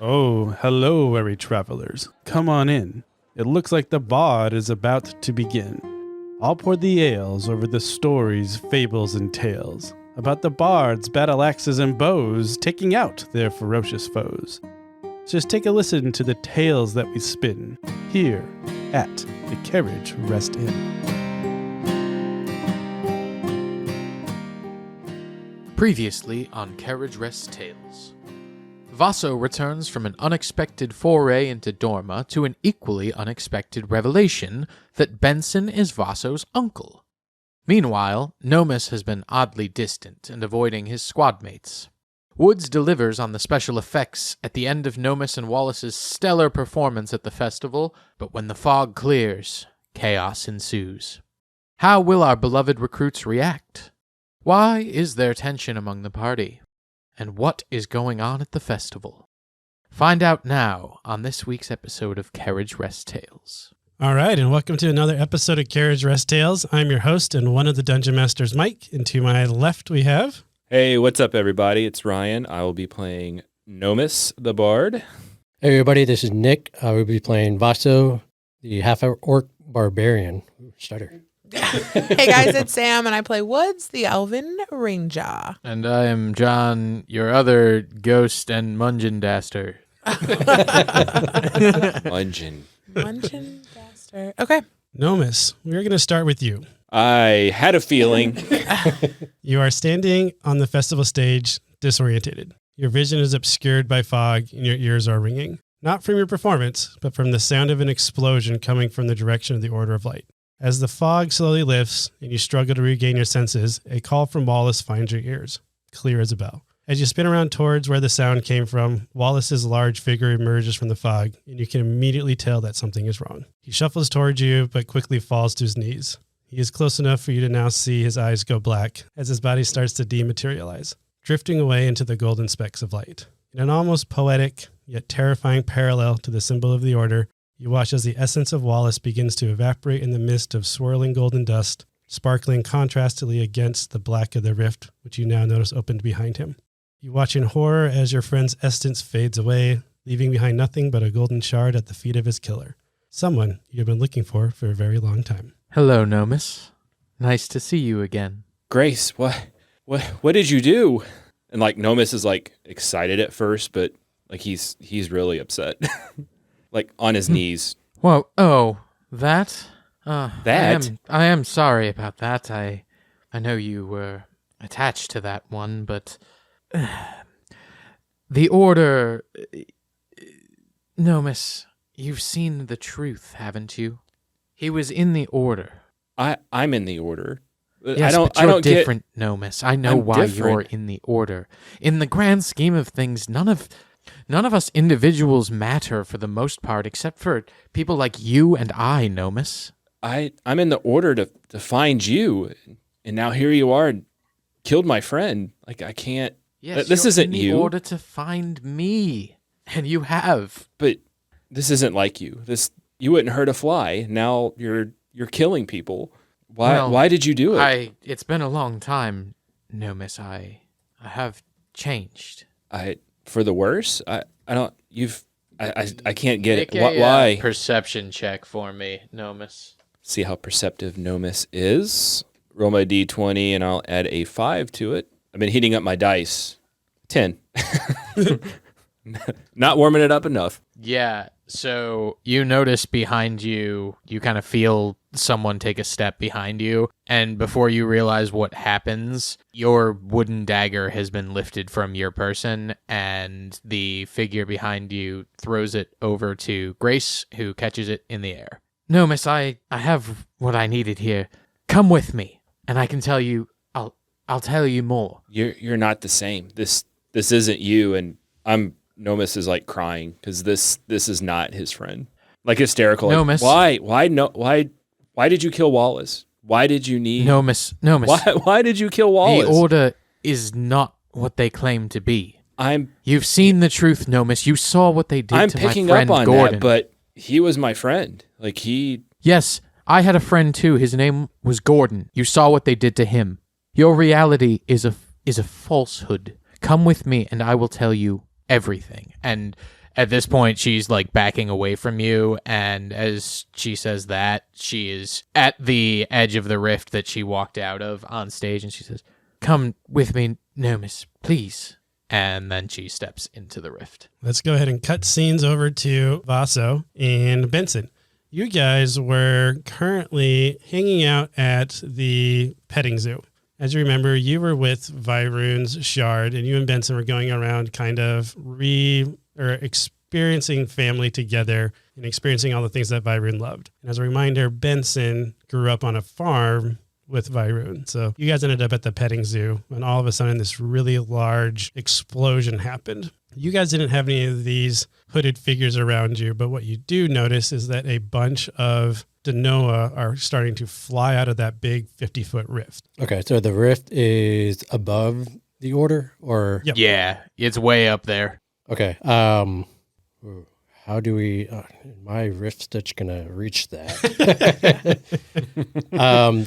Oh, hello, weary travelers. Come on in. It looks like the bard is about to begin. I'll pour the ales over the stories, fables, and tales about the bards, battle axes, and bows taking out their ferocious foes. Just take a listen to the tales that we spin here at the Carriage Rest Inn. Previously on Carriage Rest Tales. Vaso returns from an unexpected foray into Dorma to an equally unexpected revelation that Benson is Vaso's uncle. Meanwhile, Nomis has been oddly distant and avoiding his squad mates. Woods delivers on the special effects at the end of Nomis and Wallace's stellar performance at the festival, but when the fog clears, chaos ensues. How will our beloved recruits react? Why is there tension among the party? And what is going on at the festival? Find out now on this week's episode of Carriage Rest Tales. All right, and welcome to another episode of Carriage Rest Tales. I'm your host and one of the Dungeon Masters, Mike, and to my left we have... Hey, what's up, everybody? It's Ryan. I will be playing Nomis, the Bard. Hey, everybody, this is Nick. I will be playing Vaso, the half-orc barbarian starter. Hey guys, it's Sam, and I play Woods, the Elven Ranger. And I am John, your other ghost and Mungendaster. Mungendaster. Okay. Nomis, we're going to start with you. I had a feeling. You are standing on the festival stage, disoriented. Your vision is obscured by fog, and your ears are ringing. Not from your performance, but from the sound of an explosion coming from the direction of the Order of Light. As the fog slowly lifts and you struggle to regain your senses, a call from Wallace finds your ears, clear as a bell. As you spin around towards where the sound came from, Wallace's large figure emerges from the fog, and you can immediately tell that something is wrong. He shuffles towards you, but quickly falls to his knees. He is close enough for you to now see his eyes go black as his body starts to dematerialize, drifting away into the golden specks of light. In an almost poetic, yet terrifying parallel to the symbol of the Order, you watch as the essence of Wallace begins to evaporate in the mist of swirling golden dust, sparkling contrastedly against the black of the rift, which you now notice opened behind him. You watch in horror as your friend's essence fades away, leaving behind nothing but a golden shard at the feet of his killer. Someone you've been looking for a very long time. Hello, Nomis. Nice to see you again. Grace, what did you do? And Nomis is excited at first, but he's really upset. On his knees. Whoa, oh, that? That? I am sorry about that. I know you were attached to that one, but the Order... Nomis, you've seen the truth, haven't you? He was in the Order. I'm in the Order. Yes, but you're different, Nomis. I know why you're in the Order. In the grand scheme of things, none of us individuals matter for the most part, except for people like you and I, Nomis. I'm in the Order to find you, and now here you are, killed my friend. I can't. Yes, this isn't you. In the Order to find me, and you have. But this isn't like you. You wouldn't hurt a fly. Now you're killing people. Why did you do it? It's been a long time, Nomis. I have changed. For the worse? I can't get it. Make Why? Perception check for me, Nomis. See how perceptive Nomis is. Roll my d20 and I'll add a 5 to it. I've been heating up my dice. 10. Not warming it up enough. Yeah, so you notice behind you, you kind of feel someone take a step behind you, and before you realize what happens, your wooden dagger has been lifted from your person, and the figure behind you throws it over to Grace, who catches it in the air. Nomis, I have what I needed here. Come with me, and I can tell you, I'll tell you more. You're not the same. This isn't you, and Nomis is crying because this is not his friend. Hysterical. Nomis. Why did you kill Wallace? Why did you need Nomis? Why did you kill Wallace? The Order is not what they claim to be. I'm You've seen the truth, Nomis. You saw what they did to my friend Gordon. I'm picking up on that, but he was my friend. Like, he... Yes, I had a friend too. His name was Gordon. You saw what they did to him. Your reality is a falsehood. Come with me and I will tell you everything. And At this point, she's like backing away from you, and as she says that, she is at the edge of the rift that she walked out of on stage, and she says, "Come with me, Nomis, please." And then she steps into the rift. Let's go ahead and cut scenes over to Vaso and Benson. You guys were currently hanging out at the petting zoo. As you remember, you were with Vyroon's shard, and you and Benson were going around kind of experiencing family together and experiencing all the things that Vyroon loved. And as a reminder, Benson grew up on a farm with Vyroon. So you guys ended up at the petting zoo, and all of a sudden this really large explosion happened. You guys didn't have any of these hooded figures around you, but what you do notice is that a bunch of Danoa are starting to fly out of that big 50-foot rift. Okay, so the rift is above the order, or Yep. Yeah, it's way up there. okay. How do we? My rift stitch gonna reach that?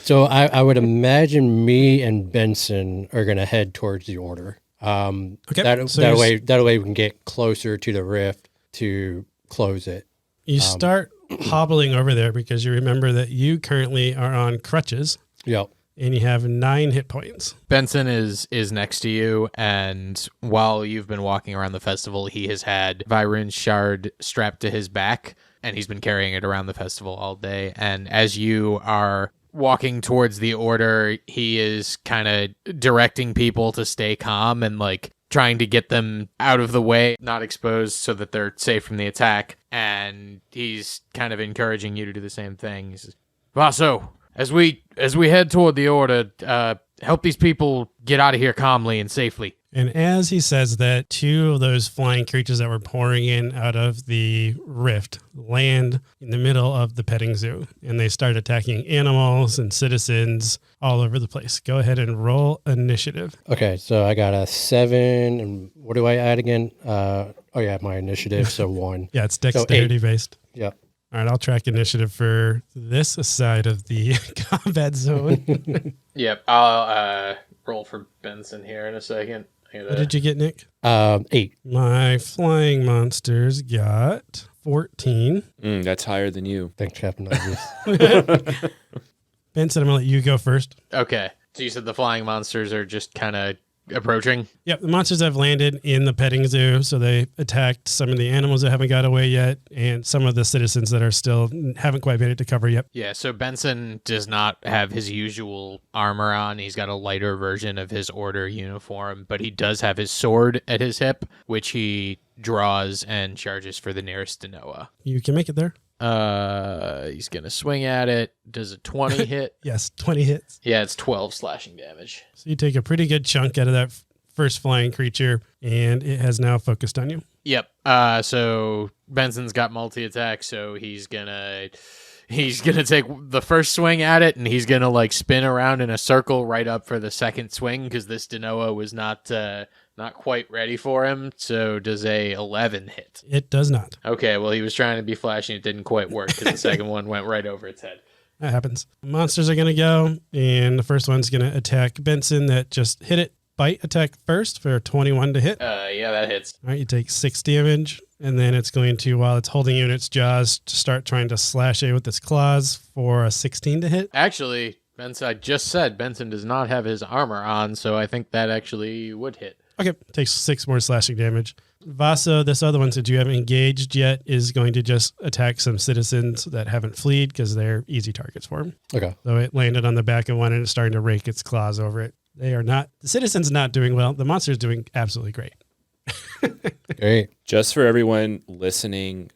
So I would imagine me and Benson are gonna head towards the order. Okay, That so that way we can get closer to the rift to close it. You start hobbling over there because you remember that you currently are on crutches Yep. and you have 9 hit points. Benson is next to you, and while you've been walking around the festival, he has had Vyroon's shard strapped to his back, and he's been carrying it around the festival all day. And as you are walking towards the order, he is kind of directing people to stay calm and like trying to get them out of the way, not exposed, so that they're safe from the attack. And he's kind of encouraging you to do the same thing. He says, "Vaso, as we head toward the order, help these people get out of here calmly and safely." And as he says that, 2 of those flying creatures that were pouring in out of the rift land in the middle of the petting zoo, and they start attacking animals and citizens all over the place. Go ahead and roll initiative. Okay, so I got a 7, and what do I add again? My initiative, so 1. Yeah, it's dexterity based. Yep. All right, I'll track initiative for this side of the combat zone. Yep, I'll roll for Benson here in a second. What did you get, Nick? 8. My flying monsters got 14. That's higher than you. Thanks, Captain Obvious. Benson, I'm going to let you go first. Okay, so you said the flying monsters are just kind of approaching? Yep, the monsters have landed in the petting zoo, so they attacked some of the animals that haven't got away yet, and some of the citizens that are still haven't quite made it to cover yet. Yeah, so Benson does not have his usual armor on. He's got a lighter version of his order uniform, but he does have his sword at his hip, which he draws and charges for the nearest Danoa. You can make it there. He's gonna swing at it. Does a 20 hit? Yes, 20 hits. Yeah, it's 12 slashing damage. So you take a pretty good chunk out of that first flying creature, and it has now focused on you. Yep. So Benson's got multi-attack, so he's gonna take the first swing at it, and he's gonna like spin around in a circle right up for the second swing because this Danoa was not quite ready for him. So does a 11 hit? It does not. Okay, well he was trying to be flashy, and it didn't quite work because the second one went right over its head. That happens. Monsters are going to go, and the first one's going to attack Benson that just hit it. Bite attack first for 21 to hit. Yeah, that hits. All right, you take 6 damage, and then it's going to, while it's holding you in its jaws, to start trying to slash it with its claws for a 16 to hit. Actually, Benson, I just said Benson does not have his armor on, so I think that actually would hit. Okay, takes 6 more slashing damage. Vaso, this other one, since you haven't engaged yet, is going to just attack some citizens that haven't fled because they're easy targets for him. Okay. So it landed on the back of one and it's starting to rake its claws over it. The citizen's not doing well. The monster's doing absolutely great. Great. Just for everyone listening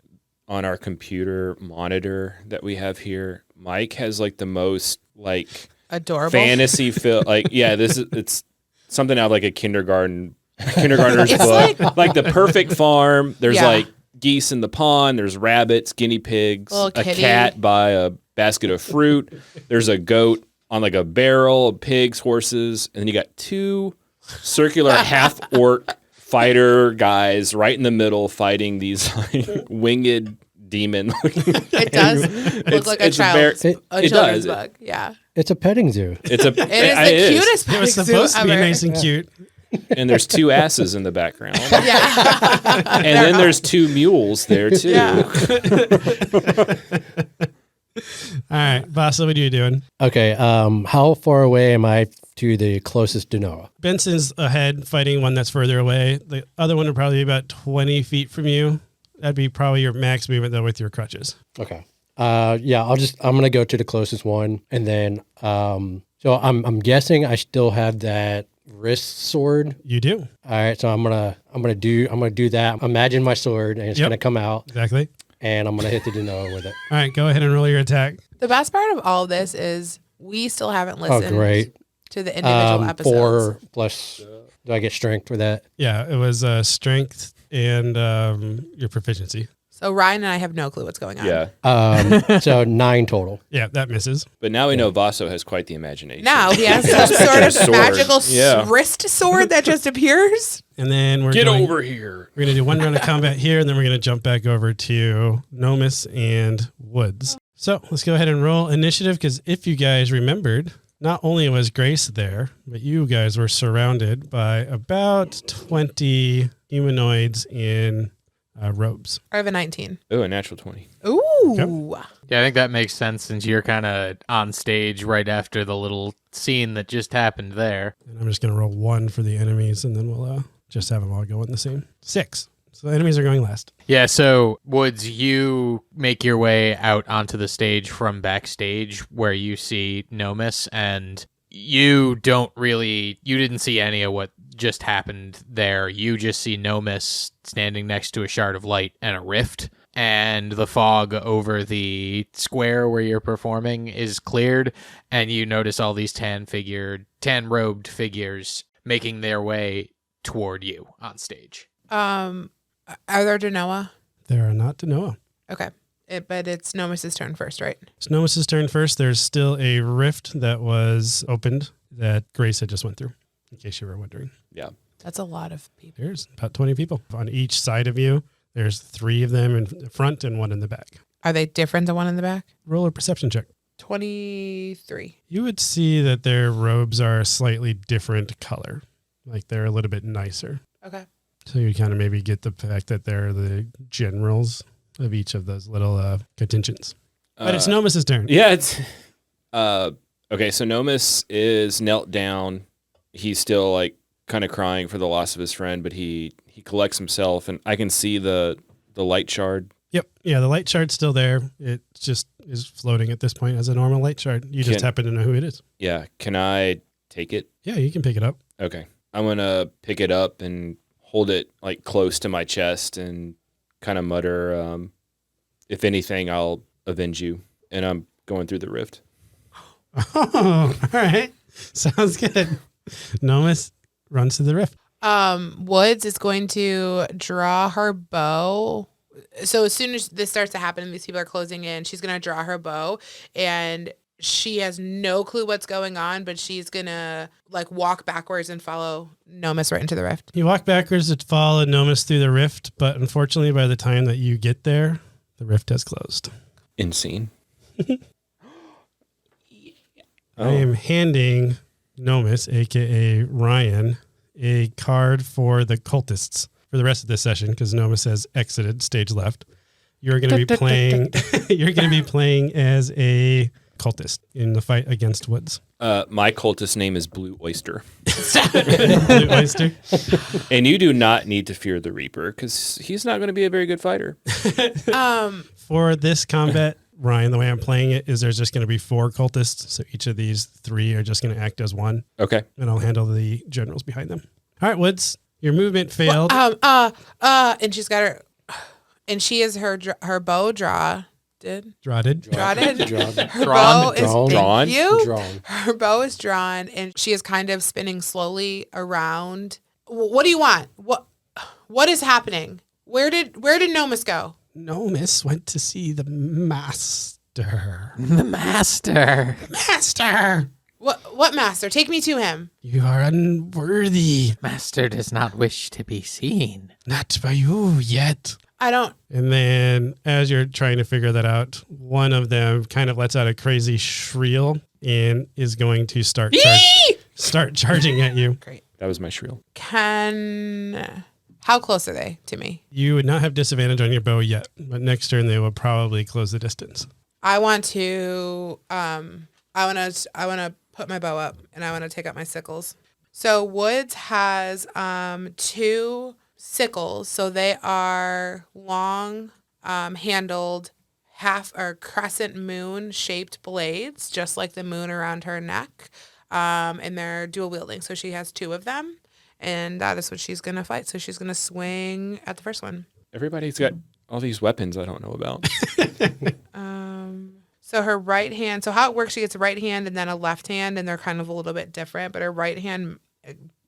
on our computer monitor that we have here, Mike has like the most like Adorable. fantasy feel. It's something out of like a kindergartner's It's book. Like the perfect farm. There's Yeah. like geese in the pond. There's rabbits, guinea pigs, Little a kitty. cat by a basket of fruit. There's a goat on like a barrel of pigs, horses, and then you got 2 circular half orc fighter guys right in the middle fighting these like, winged demon. It does look like a children's does. book. Yeah. It's a petting zoo. It's a. It is the cutest It was petting zoo supposed to be ever. nice and cute. And there's 2 asses in the background. Yeah. And then there's 2 mules there too. Yeah. All right, Vaso, what are you doing? Okay. How far away am I to the closest Denoa? Benson's ahead, fighting one that's further away. The other one would probably be about 20 feet from you. That'd be probably your max movement, though, with your crutches. Okay. Yeah, I'm gonna go to the closest one, and then so I'm guessing I still have that wrist sword. You do. All right, so I'm gonna do that. Imagine my sword, and it's Yep. gonna come out, Exactly. and I'm gonna hit the Denoa with it. All right, go ahead and roll your attack. The best part of all of this is we still haven't listened great. to the individual episodes. 4 plus. Do I get strength for that? Yeah, it was strength and your proficiency. So Ryan and I have no clue what's going on. Yeah. So 9 total. Yeah, that misses. But now we know Vaso has quite the imagination. Now he has some sort of Sword. magical Yeah. wrist sword that just appears. And then we're Get going, over here. We're going to do one round of combat here, and then we're going to jump back over to Nomus and Woods. So let's go ahead and roll initiative, because if you guys remembered, not only was Grace there, but you guys were surrounded by about 20 humanoids in robes. I have a 19. Oh, a natural 20. Ooh. Yeah, I think that makes sense since you're kind of on stage right after the little scene that just happened there. And I'm just going to roll 1 for the enemies, and then we'll just have them all go in the same. 6. So the enemies are going last. Yeah, so Woods, you make your way out onto the stage from backstage where you see Nomus, and you didn't see any of what just happened there. You just see Nomus standing next to a shard of light and a rift, and the fog over the square where you're performing is cleared, and you notice all these tan-robed figures making their way toward you on stage. Are there Denoa? There are not to Noah. Okay. But it's Nomus's turn first, right? It's Nomus's turn first. There's still a rift that was opened that Grace had just went through, in case you were wondering. Yeah. That's a lot of people. There's about 20 people on each side of you. There's 3 of them in the front and 1 in the back. Are they different than one in the back? Roll a perception check. 23. You would see that their robes are a slightly different color. Like they're a little bit nicer. Okay. So you kind of maybe get the fact that they're the generals of each of those little contingents. But it's Nomus's turn. Yeah, it's okay. So Nomus is knelt down. He's still like kind of crying for the loss of his friend, but he collects himself, and I can see the light shard. Yep. Yeah, the light shard's still there. It just is floating at this point as a normal light shard. You just happen to know who it is. Yeah. Can I take it? Yeah, you can pick it up. Okay. I'm gonna pick it up and hold it like close to my chest and kind of mutter, if anything, I'll avenge you. And I'm going through the rift. Oh, all right. Sounds good. Nomus runs to the rift. Woods is going to draw her bow. So as soon as this starts to happen and these people are closing in, she's going to draw her bow, and she has no clue what's going on, but she's going to like walk backwards and follow Nomus right into the rift. You walk backwards to follow Nomus through the rift, but unfortunately by the time that you get there, the rift has closed. Insane. I am handing Nomus, a.k.a. Ryan, a card for the cultists for the rest of this session, because Nomus has exited stage left. You're going to be playing. You're going to be playing as a cultist in the fight against Woods. My cultist name is Blue Oyster. Blue Oyster. And you do not need to fear the Reaper because he's not going to be a very good fighter. For this combat, Ryan, the way I'm playing it is there's just going to be 4 cultists. So each of these 3 are just going to act as one. Okay. And I'll handle the generals behind them. All right, Woods, your movement failed. And she's got her, and she is her bow drawn. Drotted. Her bow is Drawn. Her bow is drawn, and she is kind of spinning slowly around. What do you want? What is happening? Where did Nomus go? Nomus went to see the master. The master. Master! What master? Take me to him. You are unworthy. Master does not wish to be seen. Not by you yet. I don't. And then as you're trying to figure that out, one of them kind of lets out a crazy shriek and is going to start charging at you. Great. That was my shrill. How close are they to me? You would not have disadvantage on your bow yet, but next turn they will probably close the distance. I want to put my bow up and I want to take out my sickles. So Woods has 2 sickles, so they are long handled half or crescent moon shaped blades, just like the moon around her neck. And they're dual wielding, so she has 2 of them. And that is what she's going to fight. So she's going to swing at the first one. Everybody's got all these weapons I don't know about. So her right hand, so how it works, she gets a right hand and then a left hand, and they're kind of a little bit different. But her right hand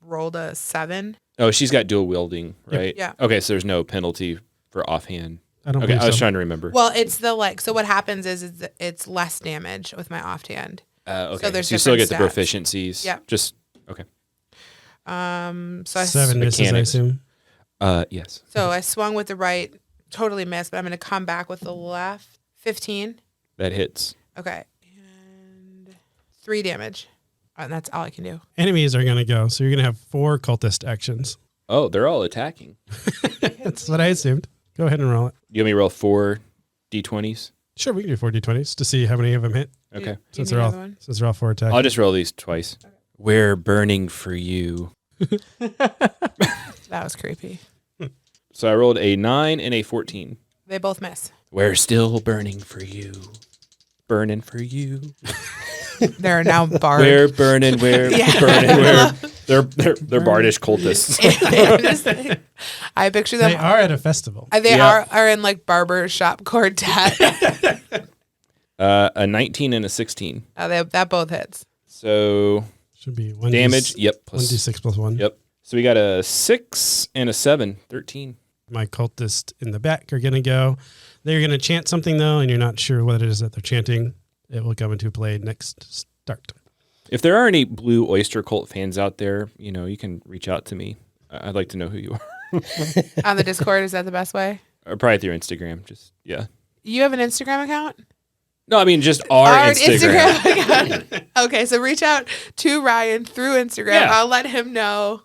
rolled a 7. Oh, she's got dual wielding, right? Yeah. Okay, so there's no penalty for offhand. I don't Okay, believe I was so. trying to remember. Well, it's so what happens is it's less damage with my offhand. Okay, so there's you still get the different proficiencies. Yeah. Just, okay. So I 7 misses, I mechanics. assume. Yes. So I swung with the right, totally missed, but I'm going to come back with the left. 15. That hits. Okay. And 3 damage. And that's all I can do. Enemies are going to go, so you're going to have 4 cultist actions. Oh, they're all attacking. That's what I assumed. Go ahead and roll it. You want me to roll 4 d20s? Sure, we can do 4 d20s to see how many of them hit. Okay. Since need they're all another one? 4 attacks. I'll just roll these twice. We're burning for you. That was creepy. So I rolled a 9 and a 14. They both miss. We're still burning for you. Burning for you. They're now barred. We're burning, we're Yeah. burning, they're bardish cultists. I picture them. They are at a festival. They Yeah. are in like barber shop quartet. A 19 and a 16. That both hits. So Should be 1 damage, yep. 1d6 plus 1. Yep. So we got a 6 and a 7, 13. My cultists in the back are going to go. They're going to chant something, though, and you're not sure what it is that they're chanting. It will come into play next start. If there are any Blue Oyster Cult fans out there, you can reach out to me. I'd like to know who you are. On the Discord, is that the best way? Or probably through Instagram. Just, yeah. You have an Instagram account? No, I mean just our Instagram. account. Okay, so reach out to Ryan through Instagram. Yeah. I'll let him know.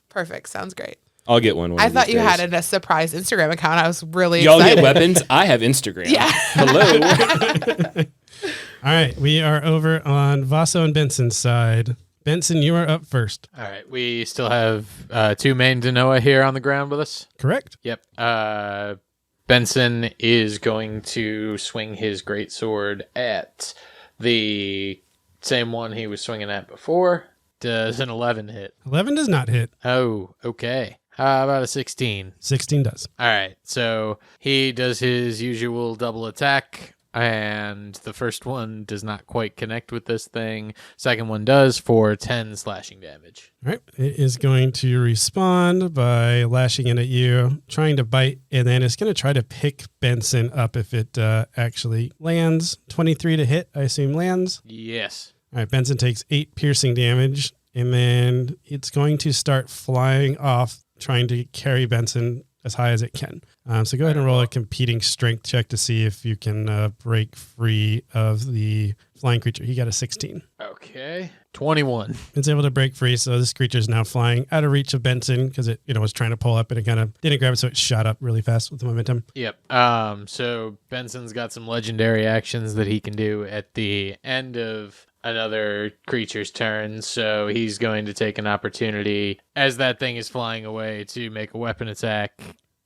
Perfect. Sounds great. I'll get one. I thought you had a surprise Instagram account. I was really Y'all excited. get weapons? I have Instagram. Yeah. Hello. All right, we are over on Vaso and Benson's side. Benson, you are up first. All right, we still have 2 main Danoa here on the ground with us. Correct? Yep. Benson is going to swing his greatsword at the same one he was swinging at before. Does an 11 hit? 11 does not hit. Oh, okay. How about a 16? 16 does. All right, so he does his usual double attack, and the first one does not quite connect with this thing. Second one does for 10 slashing damage. All right. It is going to respond by lashing in at you, trying to bite, and then it's going to try to pick Benson up if it actually lands. 23 to hit, I assume lands. Yes. All right. Benson takes 8 piercing damage, and then it's going to start flying off, trying to carry Benson as high as it can. So go ahead and roll a competing strength check to see if you can break free of the flying creature. He got a 16. Okay. 21. It's able to break free, so this creature is now flying out of reach of Benson because it was trying to pull up and it kind of didn't grab it, so it shot up really fast with the momentum. Yep. So Benson's got some legendary actions that he can do at the end of another creature's turn, so he's going to take an opportunity as that thing is flying away to make a weapon attack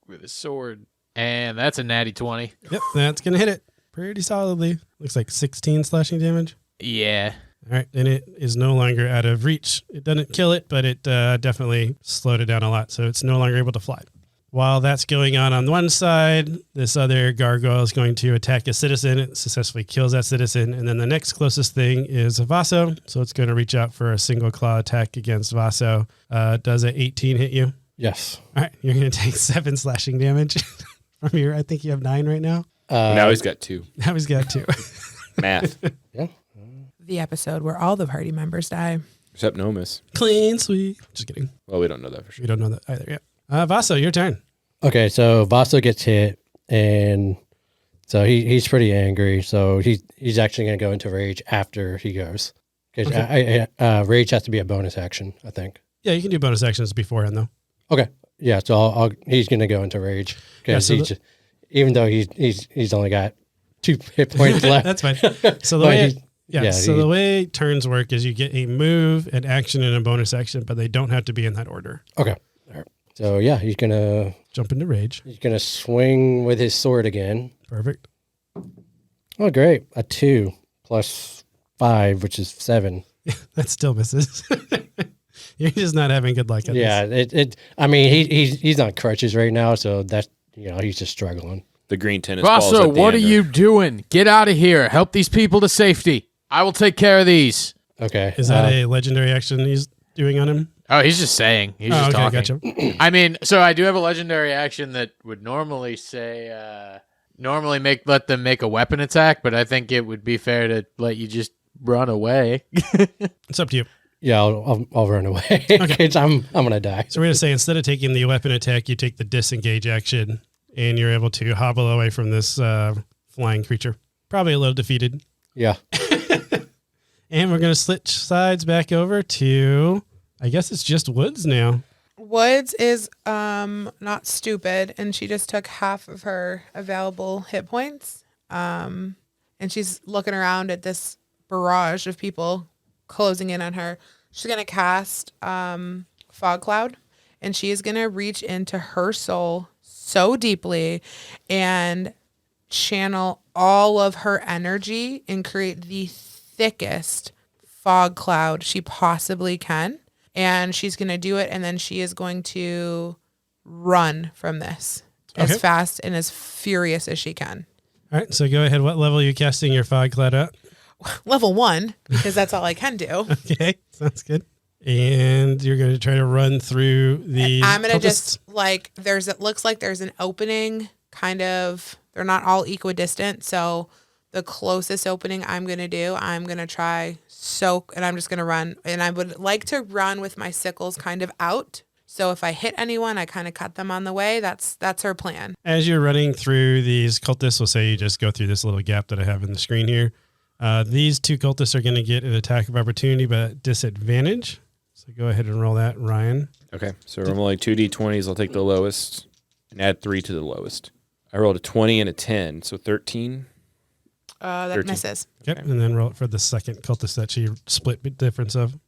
with his sword. And that's a natty 20. Yep, that's going to hit it pretty solidly. Looks like 16 slashing damage. Yeah. All right, and it is no longer out of reach. It doesn't kill it, but it definitely slowed it down a lot, so it's no longer able to fly. While that's going on one side, this other gargoyle is going to attack a citizen. It successfully kills that citizen. And then the next closest thing is Vaso. So it's going to reach out for a single claw attack against Vaso. Does a 18 hit you? Yes. All right. You're going to take 7 slashing damage from your, I think you have 9 right now. Now he's got 2. Now he's got 2. Math. Yeah. The episode where all the party members die. Except Nomus. Clean sweep. Just kidding. Well, we don't know that for sure. We don't know that either yet. Vaso, your turn. Okay, so Vaso gets hit, and so he's pretty angry. So he's actually going to go into rage after he goes. Because rage has to be a bonus action, I think. Yeah, you can do bonus actions beforehand, though. Okay. Yeah. So he's going to go into rage because even though he's only got 2 hit points left. That's fine. So the way turns work is you get a move, an action, and a bonus action, but they don't have to be in that order. Okay. All right. So yeah, he's going to jump into rage. He's going to swing with his sword again. Perfect. Oh, great. A 2 plus 5, which is 7. That still misses. You're just not having good luck at this. I mean, he's on crutches right now, so that's, he's just struggling. The green tennis balls. Vaso, what are you doing? Get out of here. Help these people to safety. I will take care of these. Okay. Is that a legendary action he's doing on him? Oh, he's just saying. He's just talking. Gotcha. I mean, so I do have a legendary action that would normally say, let them make a weapon attack, but I think it would be fair to let you just run away. It's up to you. Yeah, I'll run away. Okay. I'm gonna die. So we're gonna say instead of taking the weapon attack, you take the disengage action, and you're able to hobble away from this flying creature. Probably a little defeated. Yeah. And we're gonna switch sides back over to, I guess it's just Woods now. Woods is not stupid, and she just took half of her available hit points. And she's looking around at this barrage of people closing in on her. She's going to cast Fog Cloud, and she is going to reach into her soul so deeply and channel all of her energy and create the thickest fog cloud she possibly can. And she's going to do it, and then she is going to run from this as fast and as furious as she can. All right, so go ahead. What level are you casting your fog cloud at? Level 1, because that's all I can do. Okay, sounds good. And you're going to try to run through the. I'm going to just it looks like there's an opening, kind of. They're not all equidistant, so the closest opening I'm going to try soak, and I'm just going to run. And I would like to run with my sickles kind of out. So if I hit anyone, I kind of cut them on the way. That's her plan. As you're running through these cultists, we'll say you just go through this little gap that I have in the screen here. These 2 cultists are going to get an attack of opportunity, but at disadvantage. So go ahead and roll that, Ryan. Okay, so I'm rolling 2d20s. I'll take the lowest and add 3 to the lowest. I rolled a 20 and a 10, so 13. That 13. misses. Yep, and then roll it for the second cultist that she split difference of.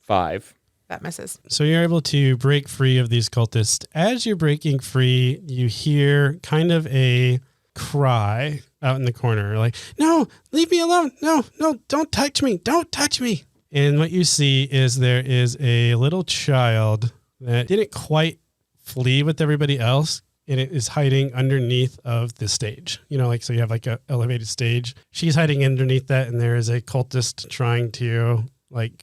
5. That misses. So you're able to break free of these cultists. As you're breaking free, you hear kind of a cry out in the corner, like, no, leave me alone. No, don't touch me. Don't touch me. And what you see is there is a little child that didn't quite flee with everybody else, and it is hiding underneath of the stage. So you have like a elevated stage. She's hiding underneath that, and there is a cultist trying to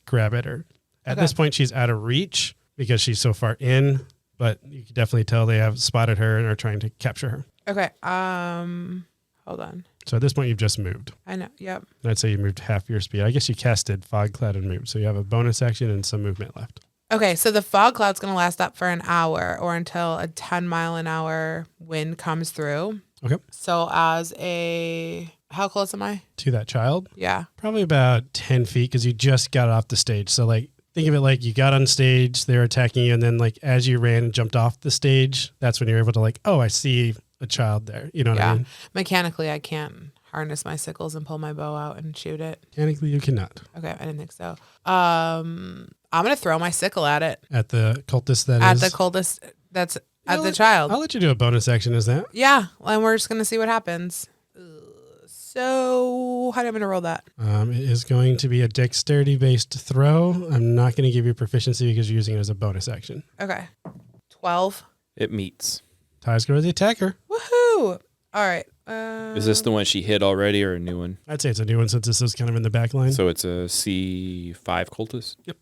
grab at her. At this point, she's out of reach because she's so far in, but you can definitely tell they have spotted her and are trying to capture her. Okay. Hold on. So at this point, you've just moved. I know. Yep. And I'd say you moved half your speed. I guess you casted Fog Cloud and moved, so you have a bonus action and some movement left. Okay, so the fog cloud's going to last up for an hour or until a 10-mile-an-hour wind comes through. Okay. So how close am I? To that child? Yeah. Probably about 10 feet because you just got off the stage. So think of it like you got on stage, they were attacking you, and then as you ran and jumped off the stage, that's when you're able to I see a child there. You know what I mean? Mechanically, I can't harness my sickles and pull my bow out and shoot it. Mechanically, you cannot. Okay, I didn't think so. I'm going to throw my sickle at it. At the cultist the cultist that's at the child. I'll let you do a bonus action as that. Yeah, and we're just going to see what happens. So how am I going to roll that? It is going to be a dexterity-based throw. I'm not going to give you proficiency because you're using it as a bonus action. Okay. 12. It meets. Ties go to the attacker. Woohoo! All right. Is this the one she hit already or a new one? I'd say it's a new one since this is kind of in the back line. So it's a C5 cultist? Yep.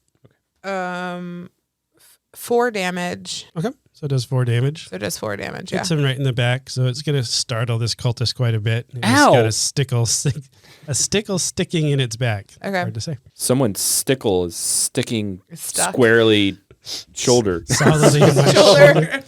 4 damage. Okay. So it does 4 damage. Yeah. Hits him right in the back, so it's going to startle this cultist quite a bit. It's Ow! got a stickle sticking in its back. Okay. Hard to say. Someone's stickle is sticking squarely shoulder. Solidly in my Shoulder.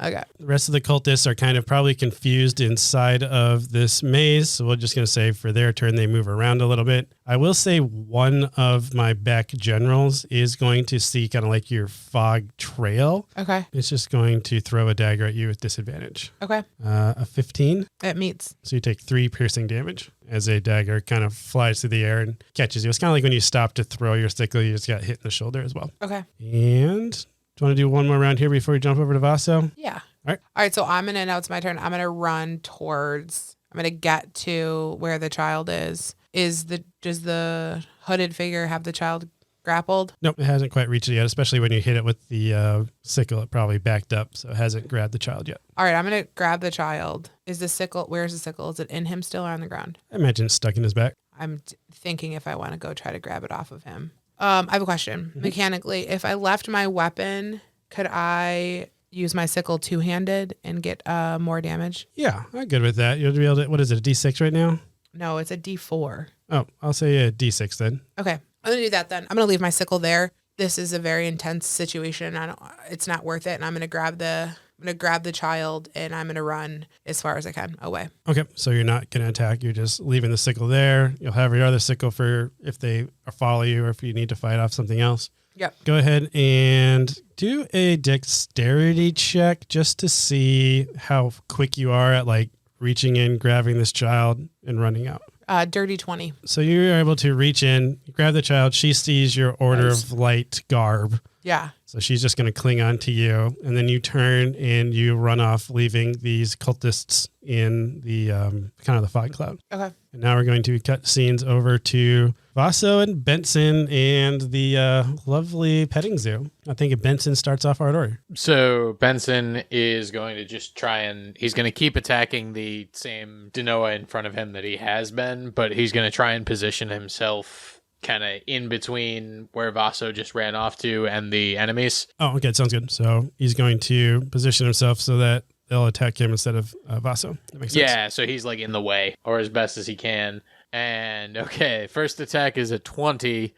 Okay. The rest of the cultists are kind of probably confused inside of this maze. So we're just going to say for their turn, they move around a little bit. I will say one of my back generals is going to see kind of like your fog trail. Okay. It's just going to throw a dagger at you with disadvantage. Okay. A 15. It meets. So you take 3 piercing damage as a dagger kind of flies through the air and catches you. It's kind of like when you stop to throw your sickle, you just got hit in the shoulder as well. Okay. And do you want to do one more round here before we jump over to Vaso? Yeah. All right. So I'm gonna. Now it's my turn. I'm gonna run towards. I'm gonna get to where the child is. Does the hooded figure have the child grappled? Nope, it hasn't quite reached it yet, especially when you hit it with the sickle. It probably backed up, so it hasn't grabbed the child yet. All right. I'm gonna grab the child. Is the sickle? Where's the sickle? Is it in him still or on the ground? I imagine it's stuck in his back. I'm thinking if I want to go try to grab it off of him. I have a question. Mechanically, if I left my weapon, could I use my sickle two-handed and get more damage? Yeah, I'm good with that. You'll be able to, what is it, a D6 right now? No, it's a D4. Oh, I'll say a D6 then. Okay, I'm gonna do that then. I'm gonna leave my sickle there. This is a very intense situation. It's not worth it, and I'm gonna grab the child and I'm gonna run as far as I can away. Okay, so you're not going to attack. You're just leaving the sickle there. You'll have your other sickle for if they follow you or if you need to fight off something else. Yep. Go ahead and do a dexterity check just to see how quick you are at like reaching in, grabbing this child and running out. Dirty 20. So you're able to reach in, you grab the child. She sees your order of light garb. Yeah. So she's just going to cling on to you. And then you turn and you run off, leaving these cultists in the kind of the fog cloud. Okay. And now we're going to cut scenes over to Vaso and Benson and the lovely petting zoo. I think Benson starts off our order. So Benson is going to just he's going to keep attacking the same Denoa in front of him that he has been, but he's going to try and position himself kind of in between where Vaso just ran off to and the enemies. Oh, okay. Sounds good. So he's going to position himself so that they'll attack him instead of Vaso. That makes sense. Yeah, so he's like in the way, or as best as he can. And okay, first attack is a 20.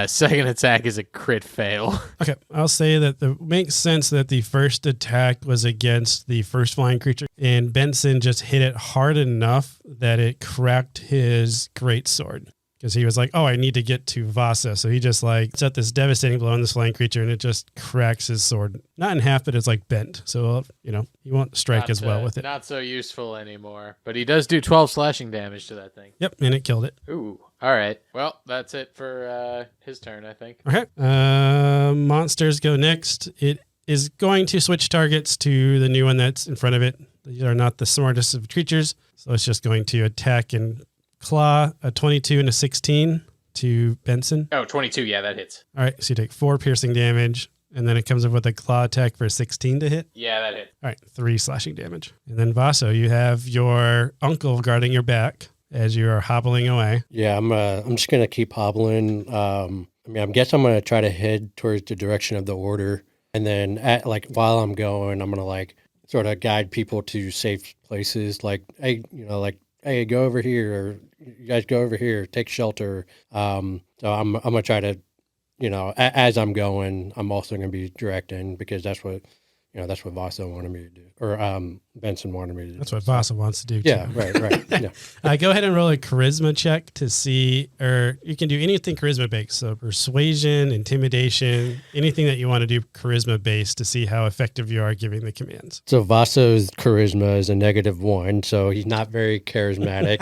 Second attack is a crit fail. Okay, I'll say that it makes sense that the first attack was against the first flying creature, and Benson just hit it hard enough that it cracked his great sword. Because he was like, oh, I need to get to Vasa. So he just like set this devastating blow on this flying creature and it just cracks his sword. Not in half, but it's like bent. So, he won't strike as well with it. Not so useful anymore. But he does do 12 slashing damage to that thing. Yep, and it killed it. Ooh, all right. Well, that's it for his turn, I think. Okay. Monsters go next. It is going to switch targets to the new one that's in front of it. These are not the smartest of creatures. So it's just going to attack and claw a 22 and a 16 to Benson. Oh, 22. Yeah, that hits. All right. So you take 4 piercing damage, and then it comes up with a claw attack for 16 to hit. Yeah, that hit. All right. 3 slashing damage. And then Vaso, you have your uncle guarding your back as you are hobbling away. Yeah, I'm just gonna keep hobbling. I guess I'm gonna try to head towards the direction of the order, and then while I'm going, I'm gonna sort of guide people to safe places. Like, hey, go over here, or you guys go over here, take shelter. So I'm gonna try to, as I'm going, I'm also gonna be directing because that's what Vaso wanted me to do, or Benson wanted me to do. That's what Vaso wants to do. Yeah, too. right. Yeah. Go ahead and roll a charisma check to see, or you can do anything charisma based. So persuasion, intimidation, anything that you want to do charisma based to see how effective you are giving the commands. So Vaso's charisma is a -1, so he's not very charismatic,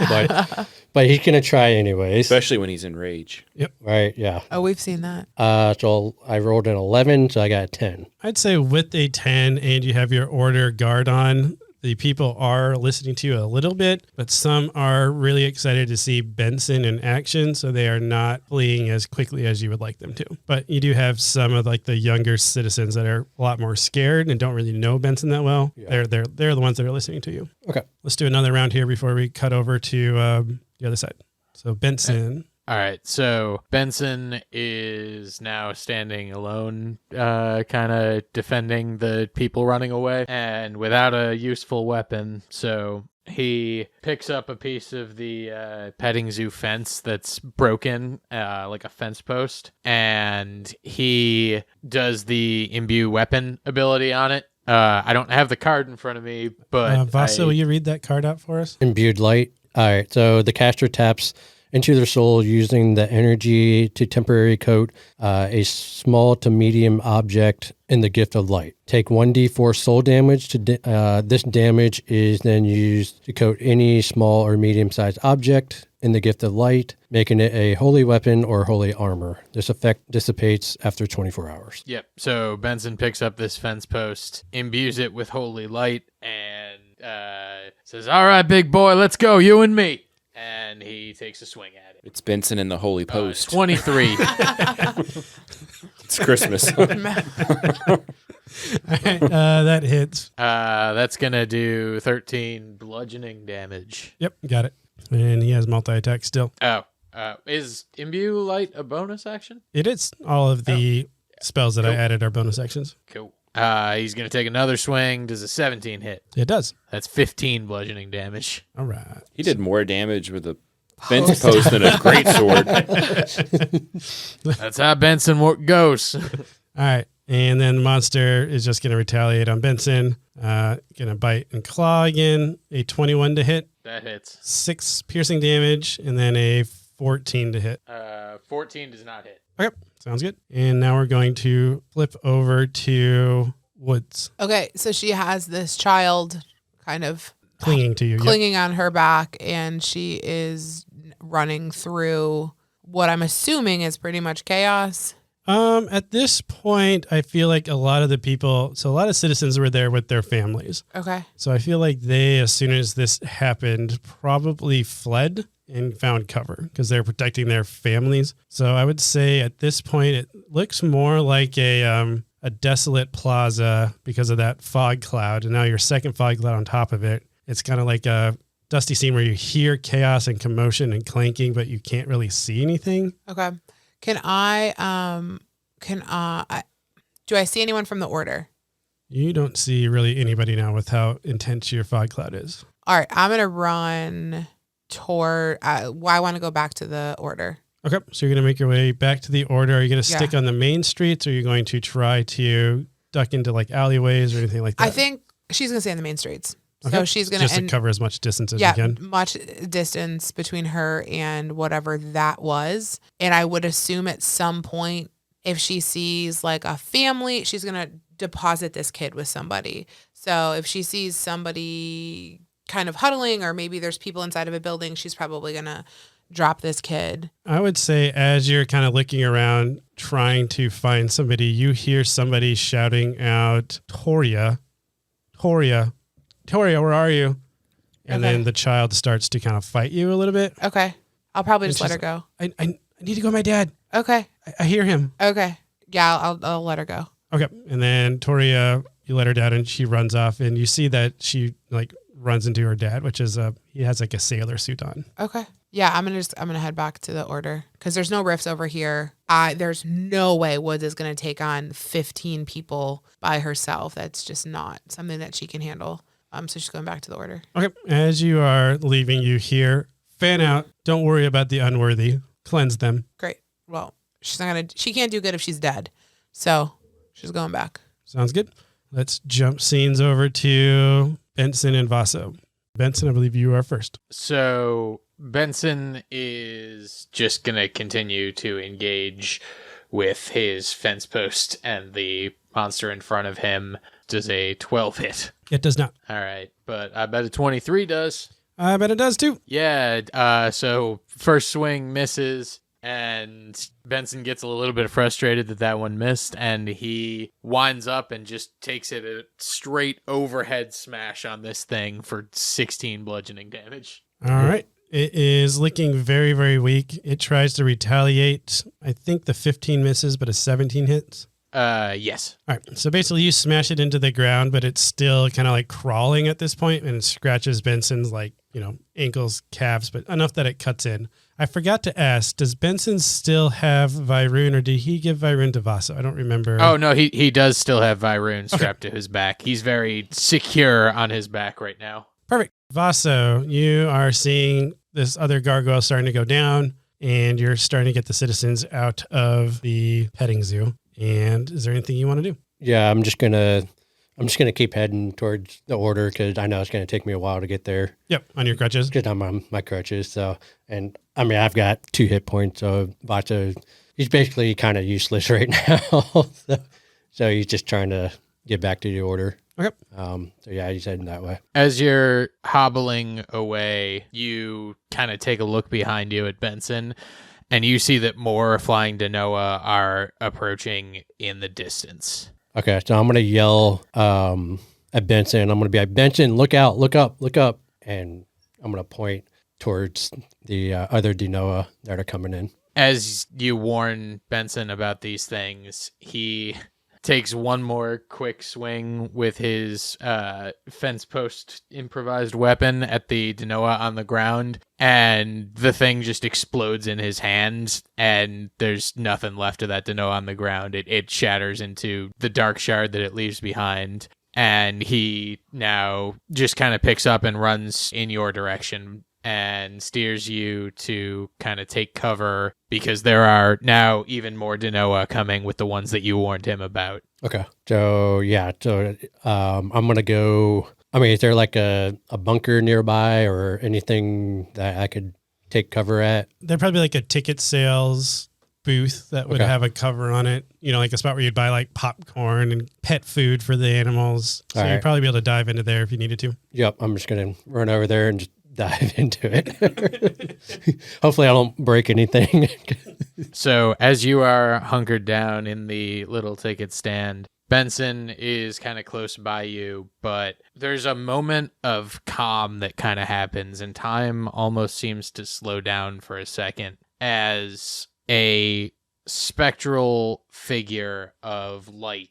but he's gonna try anyways. Especially when he's in rage. Yep. Right. Yeah. Oh, we've seen that. So I rolled an 11, so I got a 10. I'd say with a 10 and you have your order guard on, the people are listening to you a little bit, but some are really excited to see Benson in action, so they are not fleeing as quickly as you would like them to. But you do have some of the younger citizens that are a lot more scared and don't really know Benson that well. Yeah. They're the ones that are listening to you. Okay. Let's do another round here before we cut over to the other side. So Benson. All right, so Benson is now standing alone, kind of defending the people running away, and without a useful weapon. So he picks up a piece of the petting zoo fence that's broken, like a fence post, and he does the imbue weapon ability on it. I don't have the card in front of me, but Vasa, will you read that card out for us? Imbued light. All right. So the caster taps into their soul using the energy to temporarily coat a small to medium object in the gift of light. Take 1d4 soul damage. This damage is then used to coat any small or medium-sized object in the gift of light, making it a holy weapon or holy armor. This effect dissipates after 24 hours. Yep. So Benson picks up this fence post, imbues it with holy light, and says, "All right, big boy, let's go, you and me." And he takes a swing at it. It's Benson in the Holy Post. 23. It's Christmas. All right, that hits. That's going to do 13 bludgeoning damage. Yep, got it. And he has multi-attack still. Oh. Is Imbue Light a bonus action? It is. All of the spells that I added are bonus actions. Cool. He's going to take another swing. Does a 17 hit? It does. That's 15 bludgeoning damage. All right. He did more damage with a fence post than a great sword. That's how Benson goes. All right. And then the monster is just going to retaliate on Benson. Going to bite and claw again. A 21 to hit. That hits. 6 piercing damage. And then a 14 to hit. 14 does not hit. Okay. Sounds good. And now we're going to flip over to Woods. Okay, so she has this child kind of Clinging to you. Yep. clinging on her back, and she is running through what I'm assuming is pretty much chaos. At this point, I feel like a lot of the people, so a lot of citizens were there with their families. Okay. So I feel like they, as soon as this happened, probably fled and found cover because they're protecting their families. So I would say at this point, it looks more like a desolate plaza because of that fog cloud. And now your second fog cloud on top of it. It's kind of like a dusty scene where you hear chaos and commotion and clanking, but you can't really see anything. Okay. Do I see anyone from the order? You don't see really anybody now with how intense your fog cloud is. All right, I'm going to run toward, I want to go back to the order. Okay, so you're going to make your way back to the order. Are you going to stick Yeah. on the main streets, or are you going to try to duck into like alleyways or anything like that? I think she's going to stay in the main streets. Okay. So she's going Just to cover as much distance as you can. much distance between her and whatever that was. And I would assume at some point, if she sees like a family, she's going to deposit this kid with somebody. So if she sees somebody kind of huddling, or maybe there's people inside of a building, she's probably going to drop this kid. I would say as you're kind of looking around trying to find somebody, you hear somebody shouting out, Toria, where are you? And Okay. then the child starts to kind of fight you a little bit. Okay. I'll probably And just let she's- her go. I need to go, my dad. Okay. I hear him. Okay. Yeah, I'll let her go. Okay. And then Toria, you let her down and she runs off, and you see that she like runs into her dad, which is he has like a sailor suit on. Okay. Yeah, I'm gonna head back to the order because there's no rifts over here. There's no way Woods is gonna take on 15 people by herself. That's just not something that she can handle. So she's going back to the order. Okay. As you are leaving, you hear, fan out. Don't worry about the unworthy. Cleanse them. Great. Well, she can't do good if she's dead. So she's going back. Sounds good. Let's jump scenes over to Benson and Vaso. Benson, I believe you are first. So Benson is just going to continue to engage with his fence post, and the monster in front of him does a 12 hit. It does not. All right, but I bet a 23 does. I bet it does too. Yeah, so first swing misses, and Benson gets a little bit frustrated that one missed, and he winds up and just takes it a straight overhead smash on this thing for 16 bludgeoning damage. All right. It is looking very, very weak. It tries to retaliate. I think the 15 misses, but a 17 hits. Yes. All right. So basically you smash it into the ground, but it's still kind of like crawling at this point, and it scratches Benson's like, ankles, calves, but enough that it cuts in. I forgot to ask, does Benson still have Virun, or did he give Virun to Vaso? I don't remember. Oh, no, he does still have Virun strapped to his back. He's very secure on his back right now. Perfect. Vaso, you are seeing this other gargoyle starting to go down, and you're starting to get the citizens out of the petting zoo. And is there anything you want to do? Yeah, I'm just going to I'm just going to keep heading towards the order because I know it's going to take me a while to get there Yep, on your crutches. because I'm on my crutches. So, and I mean, I've got 2 hit points. So Vato, he's basically kind of useless right now. so he's just trying to get back to the order. Okay. So yeah, he's heading that way. As you're hobbling away, you kind of take a look behind you at Benson, and you see that more flying Danoa are approaching in the distance. Okay, so I'm going to yell at Benson. I'm going to be like, Benson, look out, look up, look up. And I'm going to point towards the other Danoa that are coming in. As you warn Benson about these things, he takes one more quick swing with his fence post improvised weapon at the Danoa on the ground, and the thing just explodes in his hand, and there's nothing left of that Danoa on the ground. It shatters into the dark shard that it leaves behind, and he now just kind of picks up and runs in your direction and steers you to kind of take cover because there are now even more Danoa coming with the ones that you warned him about. Okay. So yeah, so I'm going to go. I mean, is there like a bunker nearby or anything that I could take cover at? There'd probably be like a ticket sales booth that would Okay. have a cover on it, you know, like a spot where you'd buy like popcorn and pet food for the animals. So All you'd right. probably be able to dive into there if you needed to. Yep. I'm just going to run over there and just dive into it. Hopefully I don't break anything. So as you are hunkered down in the little ticket stand, Benson is kind of close by you, but there's a moment of calm that kind of happens, and time almost seems to slow down for a second as a spectral figure of light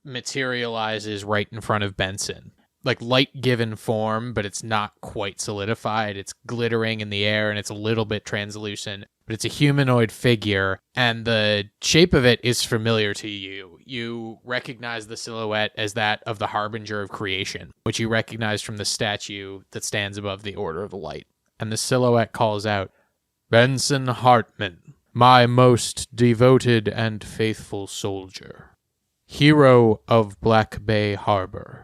materializes right in front of Benson. Like light given form, but it's not quite solidified. It's glittering in the air and it's a little bit translucent, but it's a humanoid figure, and the shape of it is familiar to you. You recognize the silhouette as that of the Harbinger of Creation, which you recognize from the statue that stands above the Order of the Light. And the silhouette calls out, "Benson Hartman, my most devoted and faithful soldier, hero of Black Bay Harbor.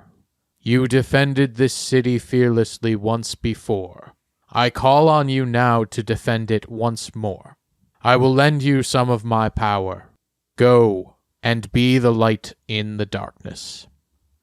You defended this city fearlessly once before. I call on you now to defend it once more. I will lend you some of my power. Go and be the light in the darkness."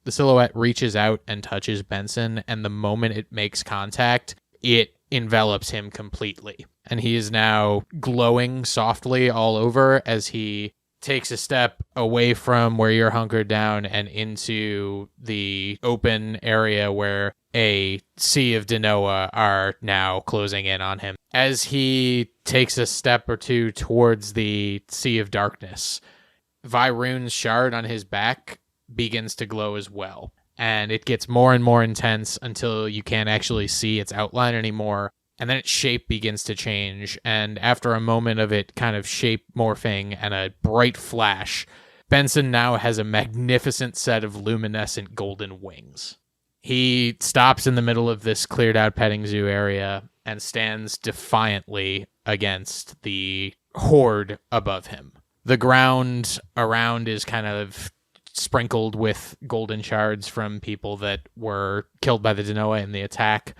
The silhouette reaches out and touches Benson, and the moment it makes contact, it envelops him completely. And he is now glowing softly all over as he takes a step away from where you're hunkered down and into the open area where a sea of Danoa are now closing in on him. As he takes a step or two towards the sea of darkness, Vyroon's shard on his back begins to glow as well. And it gets more and more intense until you can't actually see its outline anymore. And then its shape begins to change, and after a moment of it kind of shape morphing and a bright flash, Benson now has a magnificent set of luminescent golden wings. He stops in the middle of this cleared out petting zoo area and stands defiantly against the horde above him. The ground around is kind of sprinkled with golden shards from people that were killed by the Danoa in the attack,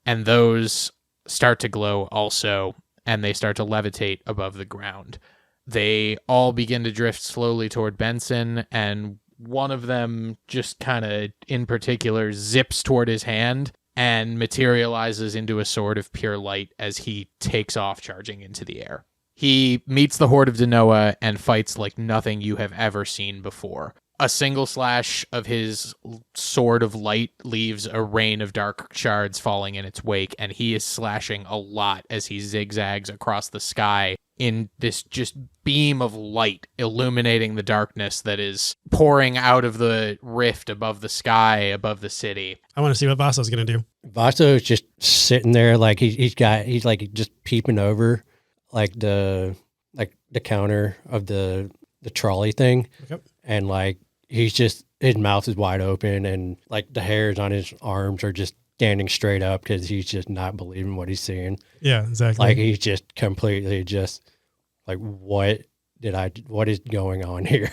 and those start to glow also, and they start to levitate above the ground. They all begin to drift slowly toward Benson, and one of them just kind of, in particular, zips toward his hand and materializes into a sword of pure light as he takes off charging into the air. He meets the horde of Danoa and fights like nothing you have ever seen before. A single slash of his sword of light leaves a rain of dark shards falling in its wake, and he is slashing a lot as he zigzags across the sky in this just beam of light illuminating the darkness that is pouring out of the rift above the sky, above the city. I want to see what Vasso's going to do. Vaso is just sitting there like he's like just peeping over like the counter of the trolley thing. Yep. And like he's just, his mouth is wide open and like the hairs on his arms are just standing straight up because he's just not believing what he's seeing. Yeah, exactly. Like he's just completely just like, what what is going on here?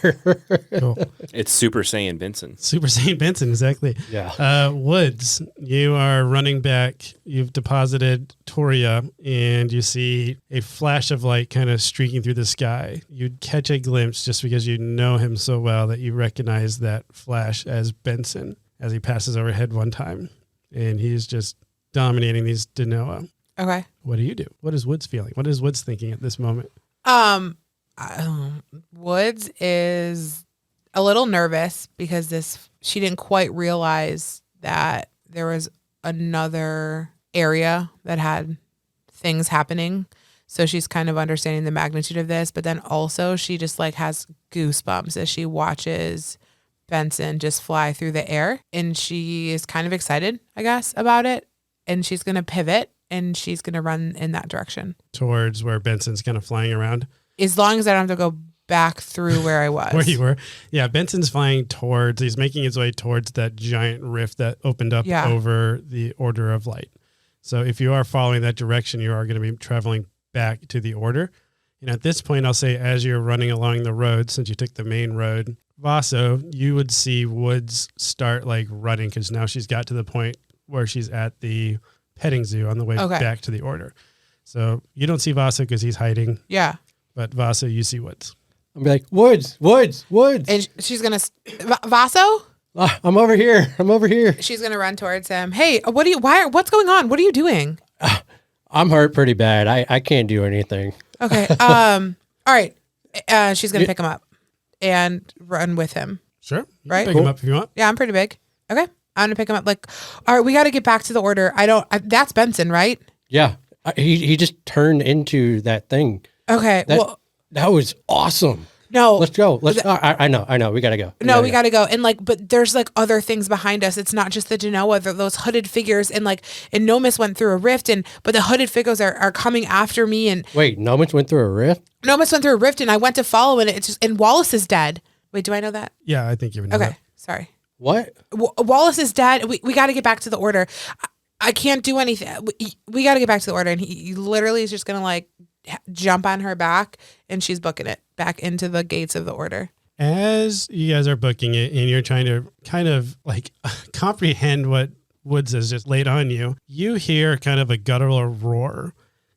Cool. It's Super Saiyan Benson. Super Saiyan Benson, exactly. Yeah. Woods, you are running back. You've deposited Toria, and you see a flash of light kind of streaking through the sky. You'd catch a glimpse just because you know him so well that you recognize that flash as Benson as he passes overhead one time. And he's just dominating these Denoa. Okay. What do you do? What is Woods feeling? What is Woods thinking at this moment? Woods is a little nervous because she didn't quite realize that there was another area that had things happening. So she's kind of understanding the magnitude of this, but then also she just like has goosebumps as she watches Benson just fly through the air, and she is kind of excited, I guess, about it. And she's going to pivot and she's going to run in that direction. Towards where Benson's kind of flying around? As long as I don't have to go back through where I was. Where you were. Yeah, Benson's flying he's making his way towards that giant rift that opened up over the Order of Light. So if you are following that direction, you are going to be traveling back to the Order. And at this point, I'll say as you're running along the road, since you took the main road, Vaso, you would see Woods start like running because now she's got to the point where she's at the petting zoo on the way back to the Order. So you don't see Vaso because he's hiding. Yeah. But Vaso, you see Woods. I'm like, Woods. And she's going to, Vaso? I'm over here. She's going to run towards him. Hey, what's going on? What are you doing? I'm hurt pretty bad. I can't do anything. Okay. All right. She's going to pick him up and run with him. Sure. Right? Pick him up if you want. Yeah, I'm pretty big. Okay. I'm going to pick him up. Like, all right, we got to get back to the Order. That's Benson, right? Yeah. He just turned into that thing. Okay. That was awesome. No. Let's go. I know. We got to go. We got to go. And but there's other things behind us. It's not just the Genoa, those hooded figures. And Nomus went through a rift but the hooded figures are coming after me. And wait, Nomus went through a rift? Nomus went through a rift and I went to follow and Wallace is dead. Wait, do I know that? Yeah, I think you would know that. Sorry. What? Wallace is dead. We got to get back to the Order. I can't do anything. We got to get back to the Order. And he literally is just going to jump on her back, and she's booking it back into the gates of the Order. As you guys are booking it and you're trying to kind of comprehend what Woods has just laid on you, you hear kind of a guttural roar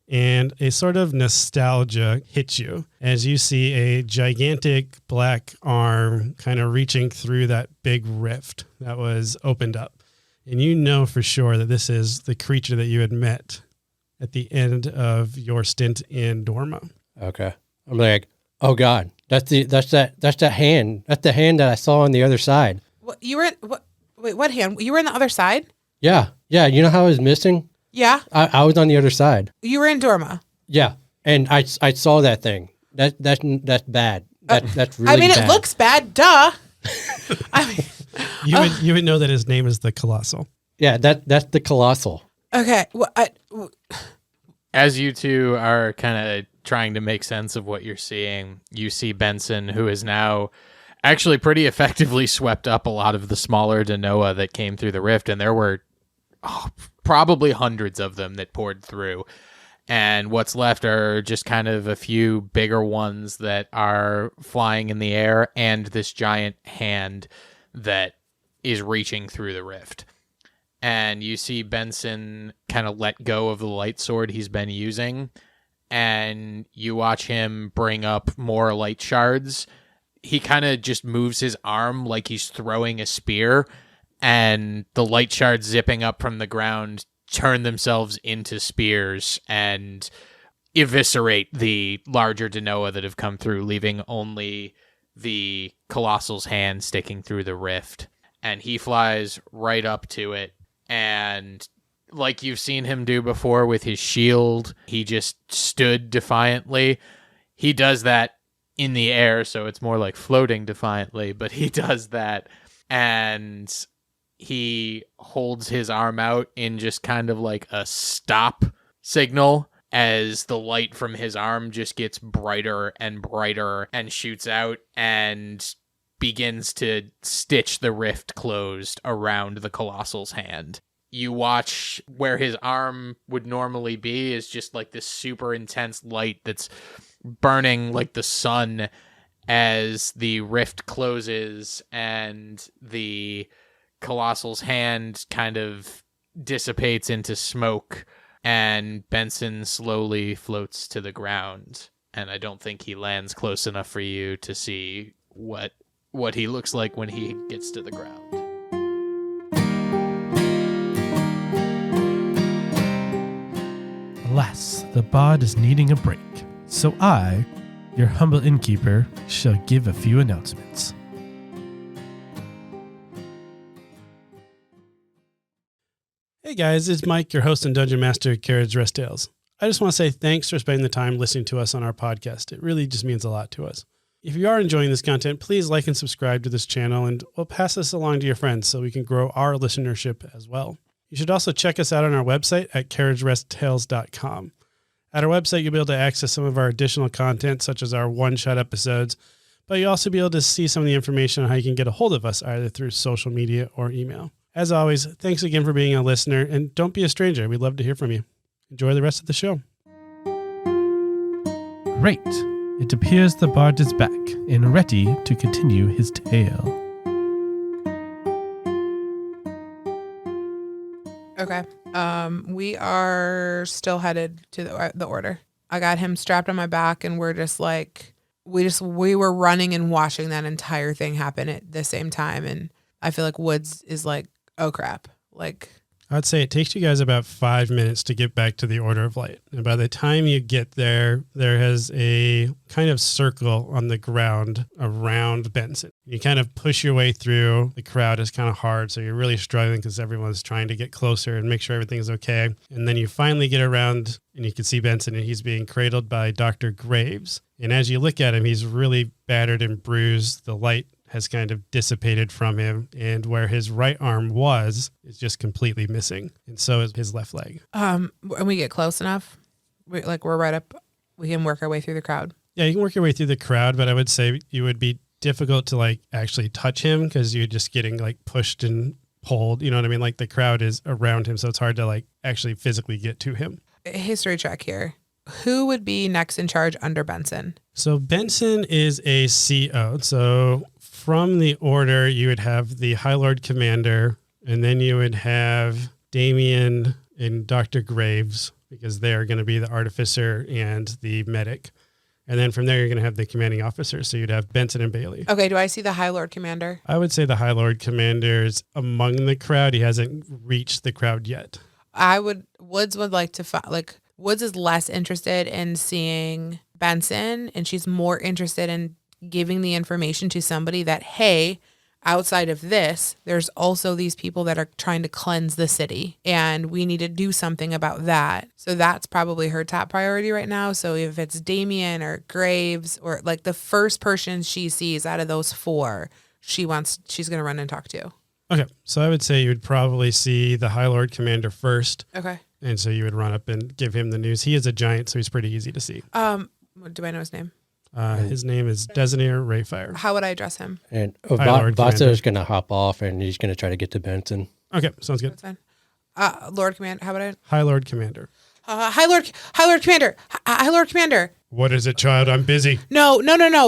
and a sort of nostalgia hits you as you see a gigantic black arm kind of reaching through that big rift that was opened up. And you know for sure that this is the creature that you had met at the end of your stint in Dorma. Okay. I'm like, oh God, that's that hand. That's the hand that I saw on the other side. What you were? What hand? You were in the other side? Yeah. You know how I was missing? Yeah. I was on the other side. You were in Dorma. Yeah, and I saw that thing. That's bad. That's really. I mean, bad. it looks bad. Duh. I mean, you would know that his name is the Colossal. Yeah, that's the Colossal. Okay. As you two are kind of trying to make sense of what you're seeing, you see Benson, who is now actually pretty effectively swept up a lot of the smaller Denoa that came through the rift, and there were probably hundreds of them that poured through. And what's left are just kind of a few bigger ones that are flying in the air and this giant hand that is reaching through the rift. And you see Benson kind of let go of the light sword he's been using, and you watch him bring up more light shards. He kind of just moves his arm like he's throwing a spear, and the light shards zipping up from the ground turn themselves into spears and eviscerate the larger Denoa that have come through, leaving only the Colossal's hand sticking through the rift. And he flies right up to it, and like you've seen him do before with his shield, he just stood defiantly. He does that in the air, so it's more like floating defiantly, but he does that, and he holds his arm out in just kind of like a stop signal as the light from his arm just gets brighter and brighter and shoots out and begins to stitch the rift closed around the Colossal's hand. You watch where his arm would normally be is just like this super intense light that's burning like the sun as the rift closes and the Colossal's hand kind of dissipates into smoke, and Benson slowly floats to the ground. And I don't think he lands close enough for you to see what he looks like when he gets to the ground. Alas, the bard is needing a break, so I, your humble innkeeper, shall give a few announcements. Hey guys, it's Mike, your host and Dungeon Master at Carriage Rest Tales. I just want to say thanks for spending the time listening to us on our podcast. It really just means a lot to us. If you are enjoying this content, please like and subscribe to this channel, and we'll pass this along to your friends so we can grow our listenership as well. You should also check us out on our website at carriageresttales.com. At our website, you'll be able to access some of our additional content, such as our one-shot episodes, but you'll also be able to see some of the information on how you can get a hold of us, either through social media or email. As always, thanks again for being a listener, and don't be a stranger. We'd love to hear from you. Enjoy the rest of the show. Great! It appears the bard is back and ready to continue his tale. Okay. We are still headed to the order. I got him strapped on my back, and we're just like, we were running and watching that entire thing happen at the same time. And I feel like Woods is like, oh crap. Like, I'd say it takes you guys about 5 minutes to get back to the Order of Light. And by the time you get there, there has a kind of circle on the ground around Benson. You kind of push your way through. The crowd is kind of hard, so you're really struggling because everyone's trying to get closer and make sure everything's okay. And then you finally get around, and you can see Benson, and he's being cradled by Dr. Graves. And as you look at him, he's really battered and bruised. The light has kind of dissipated from him, and where his right arm was is just completely missing, and so is his left leg. and we get close enough. We're right up. We can work our way through the crowd. Yeah, you can work your way through the crowd, but I would say you would be difficult to like actually touch him because you're just getting like pushed and pulled. You know what I mean? Like the crowd is around him, so it's hard to like actually physically get to him. History check here. Who would be next in charge under Benson? So Benson is a CO. So from the order, you would have the High Lord Commander, and then you would have Damien and Dr. Graves, because they are going to be the artificer and the medic. And then from there, you're going to have the commanding officer. So you'd have Benson and Bailey. Okay, do I see the High Lord Commander? I would say the High Lord Commander is among the crowd. He hasn't reached the crowd yet. Woods would like to Woods is less interested in seeing Benson, and she's more interested in giving the information to somebody that, hey, outside of this, there's also these people that are trying to cleanse the city, and we need to do something about that. So that's probably her top priority right now. So if it's Damien or Graves, or like the first person she sees out of those four, she's going to run and talk to. Okay, so I would say you would probably see the High Lord Commander first. Okay. And so you would run up and give him the news. He is a giant, so he's pretty easy to see. Do I know his name? His name is Designator Rayfire. How would I address him? And High Lord Vatsa is Commander. going to hop off, and he's going to try to get to Benson. Okay, sounds good. That's fine. Lord Commander. How would I? High Lord Commander. High Lord Commander. High Lord Commander. What is it, child? I'm busy. No.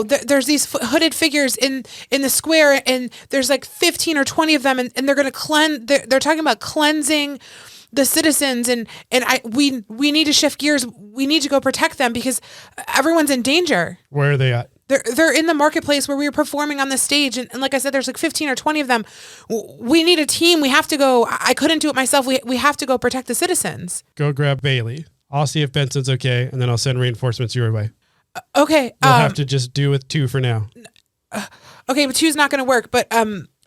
There's these hooded figures in the square, and there's like 15 or 20 of them, and they're going to cleanse. They're talking about cleansing the citizens, and we need to shift gears. We need to go protect them because everyone's in danger. Where are they at? They're in the marketplace where we were performing on the stage, and like I said, there's like 15 or 20 of them. We need a team. We have to go. I couldn't do it myself. We have to go protect the citizens. Go grab Bailey. I'll see if Benson's okay, and then I'll send reinforcements your way. Okay. We'll have to just do with 2 for now. Okay, but 2's not going to work. But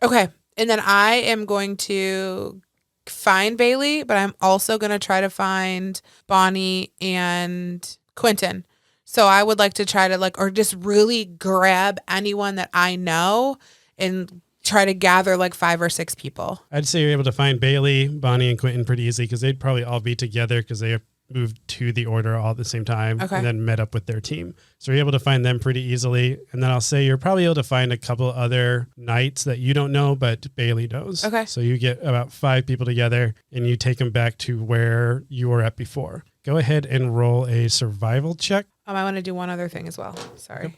okay, and then I am going to find Bailey, but I'm also going to try to find Bonnie and Quentin. So I would like to try to or just really grab anyone that I know and try to gather like 5 or 6 people. I'd say you're able to find Bailey, Bonnie, and Quentin pretty easily because they'd probably all be together because they moved to the order all at the same time and then met up with their team. So you're able to find them pretty easily. And then I'll say you're probably able to find a couple other knights that you don't know, but Bailey knows. Okay. So you get about 5 people together and you take them back to where you were at before. Go ahead and roll a survival check. I want to do one other thing as well. Sorry.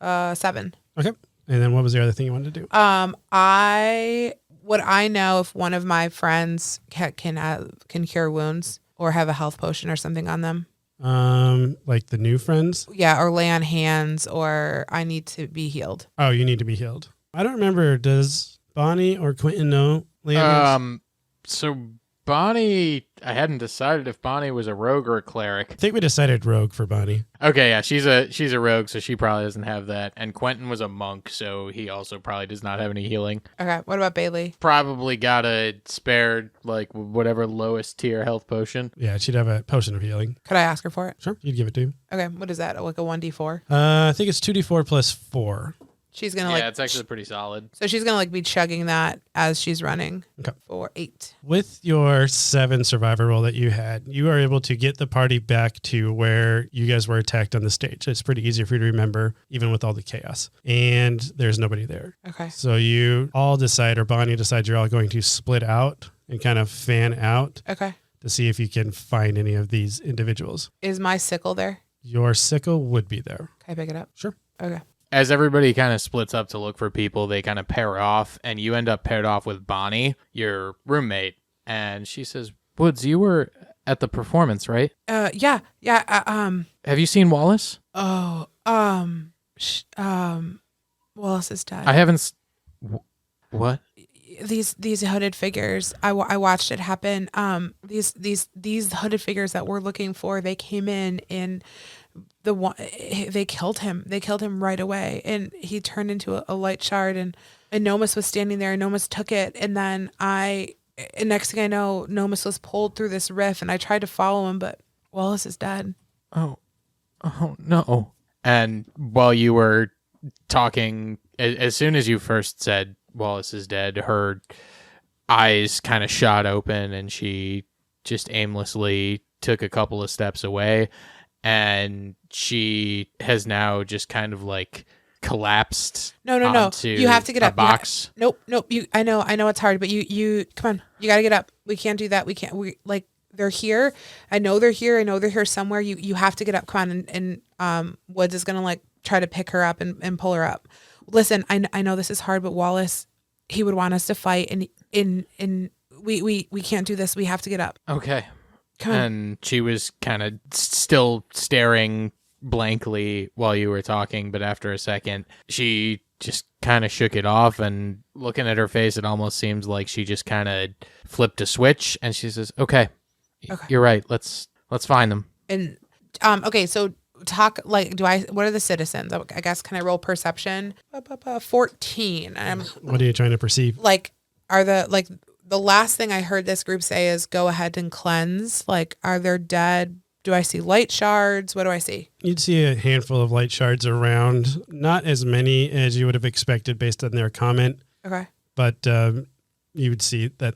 7. Okay. And then what was the other thing you wanted to do? Would I know if one of my friends can cure wounds or have a health potion or something on them? Like the new friends? Yeah, or lay on hands, or I need to be healed. Oh, you need to be healed. I don't remember. Does Bonnie or Quentin know lay on hands? So Bonnie, I hadn't decided if Bonnie was a rogue or a cleric. I think we decided rogue for Bonnie. Okay, yeah, she's a rogue, so she probably doesn't have that. And Quentin was a monk, so he also probably does not have any healing. Okay, what about Bailey? Probably got a spared, like, whatever lowest tier health potion. Yeah, she'd have a potion of healing. Could I ask her for it? Sure, you'd give it to him. Okay, what is that? Like a 1d4? I think it's 2d4 plus 4. She's gonna Yeah, it's actually pretty solid. So she's gonna be chugging that as she's running. Okay. For 8. With your 7 survivor roll that you had, you are able to get the party back to where you guys were attacked on the stage. It's pretty easy for you to remember, even with all the chaos. And there's nobody there. Okay. So you all decide, or Bonnie decides, you're all going to split out and kind of fan out Okay. to see if you can find any of these individuals. Is my sickle there? Your sickle would be there. Can I pick it up? Sure. Okay. As everybody kind of splits up to look for people, they kind of pair off, and you end up paired off with Bonnie, your roommate. And she says, Woods, you were at the performance, right? Yeah. Have you seen Wallace? Oh, Wallace is dead. I haven't. What? These hooded figures. I watched it happen. These hooded figures that we're looking for, they came in and they killed him. They killed him right away, and he turned into a light shard. And Nomus was standing there, and Nomus took it, and then and next thing I know, Nomus was pulled through this rift, and I tried to follow him, but Wallace is dead. Oh no! And while you were talking, as soon as you first said Wallace is dead, her eyes kind of shot open, and she just aimlessly took a couple of steps away, and she has now just kind of like collapsed. No. Onto You have to get a up. box. Nope. I know it's hard, but you come on. You got to get up. We can't do that. They're here. I know they're here. I know they're here somewhere. You have to get up. Come on. And Woods is going to like try to pick her up and pull her up. Listen, I know this is hard, but Wallace, he would want us to fight, and we can't do this. We have to get up. Okay. Come on. And she was kind of still staring blankly while you were talking, but after a second, she just kind of shook it off, and looking at her face, it almost seems like she just kind of flipped a switch, and she says, okay. You're right. Let's find them. And okay, so talk like what are the citizens? I guess can I roll perception? 14. What are you trying to perceive? Like the last thing I heard this group say is go ahead and cleanse. Like, are they dead? Do I see light shards? What do I see? You'd see a handful of light shards around, not as many as you would have expected based on their comment. Okay. But you would see that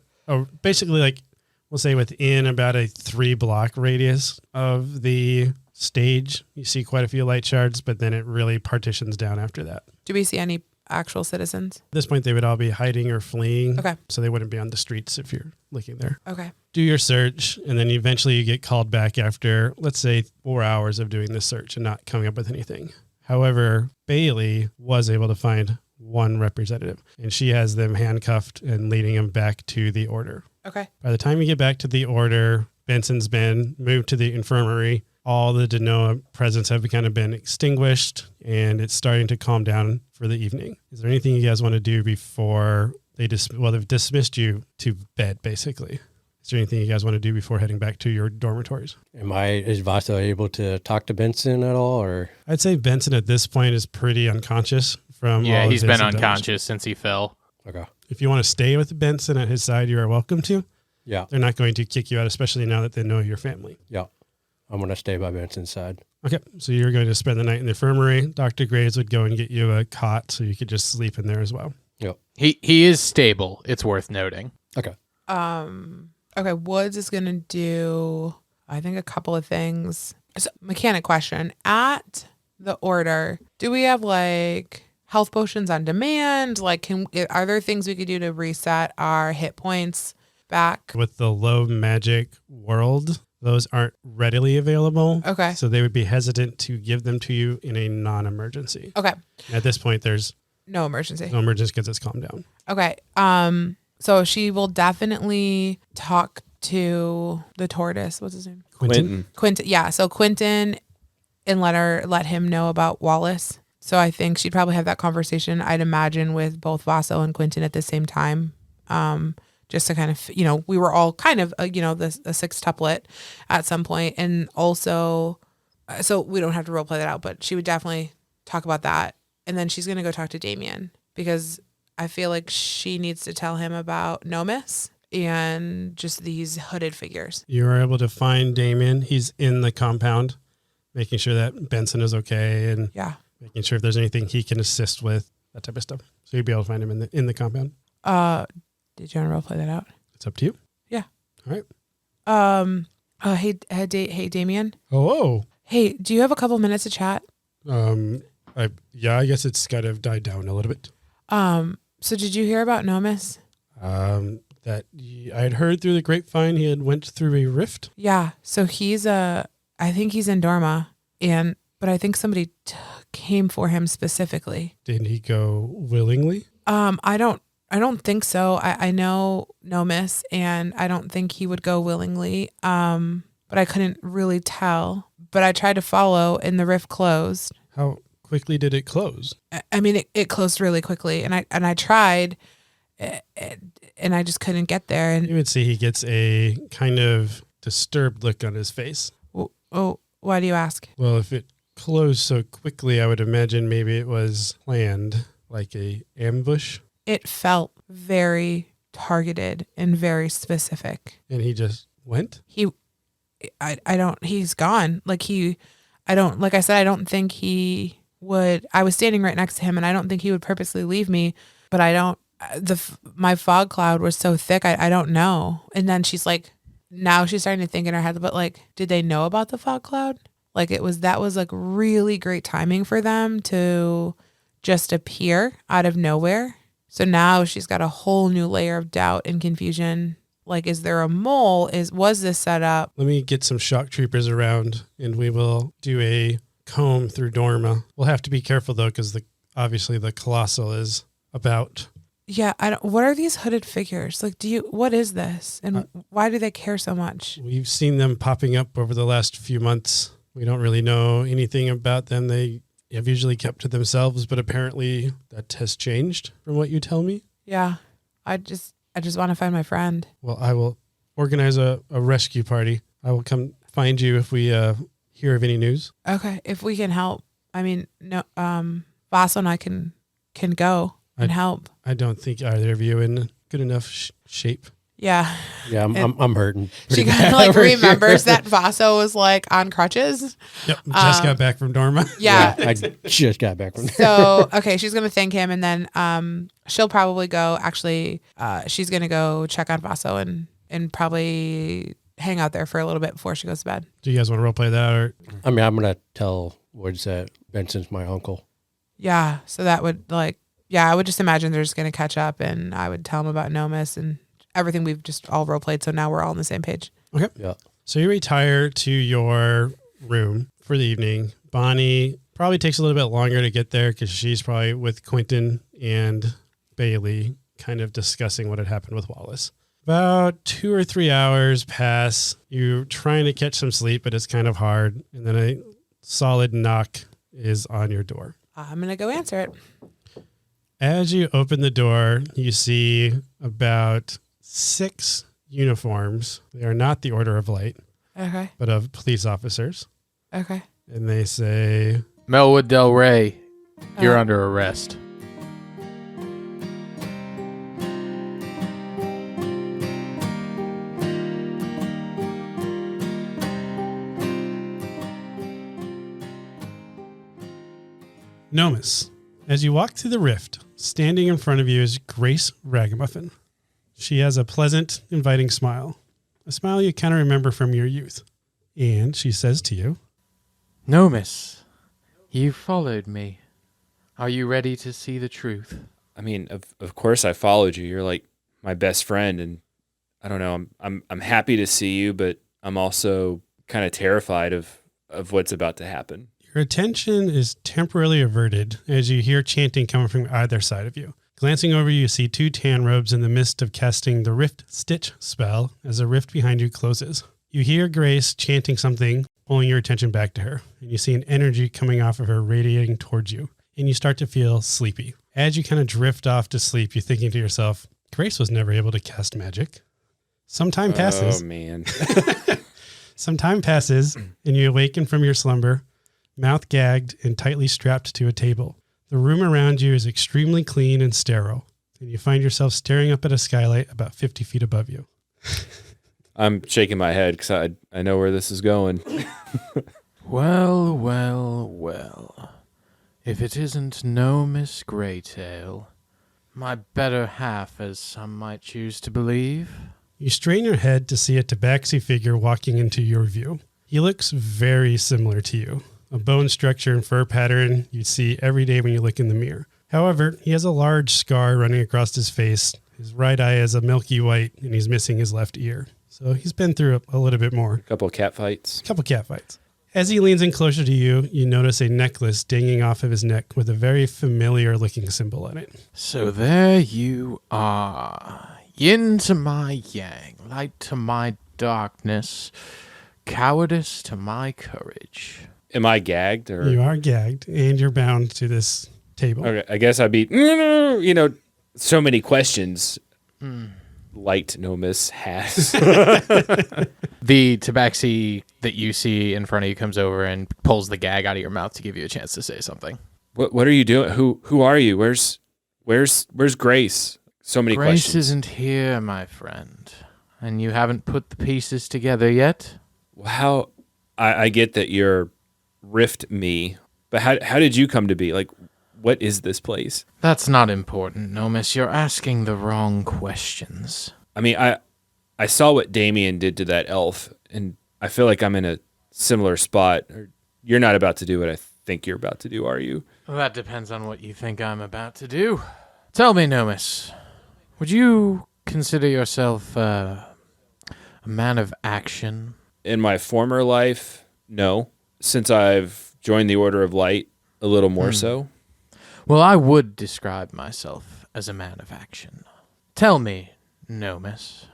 basically, like, we'll say within about a 3-block radius of the stage, you see quite a few light shards, but then it really partitions down after that. Do we see any actual citizens? At this point, they would all be hiding or fleeing. Okay. So they wouldn't be on the streets if you're looking there. Okay. Do your search, and then eventually you get called back after, let's say, 4 hours of doing this search and not coming up with anything. However, Bailey was able to find one representative, and she has them handcuffed and leading them back to the order. Okay. By the time you get back to the order, Benson's been moved to the infirmary. All the Denoa presents have kind of been extinguished, and it's starting to calm down for the evening. Is there anything you guys want to do before they've dismissed you to bed, basically? Is there anything you guys want to do before heading back to your dormitories? Is Vasa able to talk to Benson at all, or? I'd say Benson at this point is pretty unconscious from Yeah, all of he's his been indulgence. unconscious since he fell. Okay. If you want to stay with Benson at his side, you are welcome to. Yeah. They're not going to kick you out, especially now that they know your family. Yeah. I'm going to stay by Benson's side. Okay, so you're going to spend the night in the infirmary. Dr. Graves would go and get you a cot so you could just sleep in there as well. Yep. He is stable. It's worth noting. Okay. Okay, Woods is going to do, I think, a couple of things. So, mechanic question. At the order, do we have, like, health potions on demand? Like, are there things we could do to reset our hit points back? With the low magic world, those aren't readily available. Okay. So they would be hesitant to give them to you in a non-emergency. Okay. At this point, there's No emergency. no emergency because it's calmed down. Okay. So she will definitely talk to the tortoise. What's his name? Quentin. Quentin. Yeah. So Quentin, and let him know about Wallace. So I think she'd probably have that conversation, I'd imagine, with both Vaso and Quentin at the same time. Just to kind of, we were all kind of, the sextuplet at some point. And also, so we don't have to role play that out, but she would definitely talk about that. And then she's going to go talk to Damien because I feel like she needs to tell him about Nomis and just these hooded figures. You were able to find Damien. He's in the compound, making sure that Benson is okay and Yeah. making sure if there's anything he can assist with, that type of stuff. So you'd be able to find him in the compound. Did you want to role play that out? It's up to you. Yeah. All right. Hey, Damien. Oh. Hey, do you have a couple minutes to chat? I guess it's kind of died down a little bit. So did you hear about Nomis? That I had heard through the grapevine he had went through a rift. Yeah. So I think he's in Dorma, but I think somebody came for him specifically. Did he go willingly? I don't think so. I know Nomis, and I don't think he would go willingly. But I couldn't really tell. But I tried to follow, and the rift closed. How quickly did it close? I mean, it closed really quickly, and I tried, and I just couldn't get there. You And would see he gets a kind of disturbed look on his face. oh, why do you ask? Well, if it closed so quickly, I would imagine maybe it was planned, like a ambush. It felt very targeted and very specific. And he just went? He's gone. Like I said, I don't think he would. I was standing right next to him, and I don't think he would purposely leave me, but my fog cloud was so thick. I don't know. And then she's like, now she's starting to think in her head, but like, did they know about the fog cloud? Like that was like really great timing for them to just appear out of nowhere. So now she's got a whole new layer of doubt and confusion. Like, is there a mole? Was this set up? Let me get some shock troopers around, and we will do a comb through Dorma. We'll have to be careful, though, because obviously the Colossal is about. Yeah, what are these hooded figures? Like, what is this? And why do they care so much? We've seen them popping up over the last few months. We don't really know anything about them. They have usually kept to themselves, but apparently that has changed from what you tell me. Yeah, I just want to find my friend. Well, I will organize a rescue party. I will come find you if we hear of any news. Okay, if we can help. I mean, no, Vaso and I can go and help. I don't think either of you in good enough shape. Yeah. Yeah, I'm hurting. She pretty kind bad of like over here. remembers that Vaso was like on crutches. Yep, just got back from Dorma. Yeah. I just got back from there. So, okay, she's going to thank him, and then she'll probably go, actually, she's going to go check on Vaso and probably hang out there for a little bit before she goes to bed. Do you guys want to roleplay that? Or I mean, I'm going to tell Woods that Benson's my uncle. Yeah, so that would I would just imagine they're just going to catch up, and I would tell him about Nomis and everything we've just all role-played, so now we're all on the same page. Okay. Yeah. So you retire to your room for the evening. Bonnie probably takes a little bit longer to get there because she's probably with Quentin and Bailey kind of discussing what had happened with Wallace. About 2 or 3 hours pass. You're trying to catch some sleep, but it's kind of hard. And then a solid knock is on your door. I'm going to go answer it. As you open the door, you see about 6 uniforms. They are not the Order of Light, Okay. but of police officers. Okay. And they say, Melwood Del Rey, you're Uh, under arrest. Nomis. As you walk through the rift, standing in front of you is Grace Ragamuffin. She has a pleasant, inviting smile. A smile you kind of remember from your youth. And she says to you, No, miss. You followed me. Are you ready to see the truth? I mean, of course I followed you. You're like my best friend, and I don't know. I'm happy to see you, but I'm also kind of terrified of what's about to happen. Your attention is temporarily averted as you hear chanting coming from either side of you. Glancing over, you see 2 tan robes in the midst of casting the Rift Stitch spell as a rift behind you closes. You hear Grace chanting something, pulling your attention back to her, and you see an energy coming off of her radiating towards you, and you start to feel sleepy. As you kind of drift off to sleep, you're thinking to yourself, Grace was never able to cast magic. Some time passes. Oh, man. Some time passes, and you awaken from your slumber, mouth gagged and tightly strapped to a table. The room around you is extremely clean and sterile, and you find yourself staring up at a skylight about 50 feet above you. I'm shaking my head because I know where this is going. Well, well, well. If it isn't no Miss Greytail, my better half, as some might choose to believe. You strain your head to see a tabaxi figure walking into your view. He looks very similar to you. A bone structure and fur pattern you see every day when you look in the mirror. However, he has a large scar running across his face. His right eye is a milky white, and he's missing his left ear. So he's been through a little bit more. A couple cat fights. As he leans in closer to you, you notice a necklace dangling off of his neck with a very familiar looking symbol on it. So there you are. Yin to my yang, light to my darkness, cowardice to my courage. Am I gagged? Or? You are gagged, and you're bound to this table. Okay, I guess I'd be, so many questions. Light Nomus has. The tabaxi that you see in front of you comes over and pulls the gag out of your mouth to give you a chance to say something. What are you doing? Who are you? Where's Grace? So many Grace questions. isn't here, my friend. And you haven't put the pieces together yet? How? I get that you're rift me, but how did you come to be? Like, what is this place? That's not important, Nomus. You're asking the wrong questions. I mean, I saw what Damien did to that elf, and I feel like I'm in a similar spot. You're not about to do what I think you're about to do, are you? Well, that depends on what you think I'm about to do. Tell me, Nomus, would you consider yourself a man of action? In my former life, no. Since I've joined the Order of Light, a little more so. Well, I would describe myself as a man of action. Tell me, Nomus,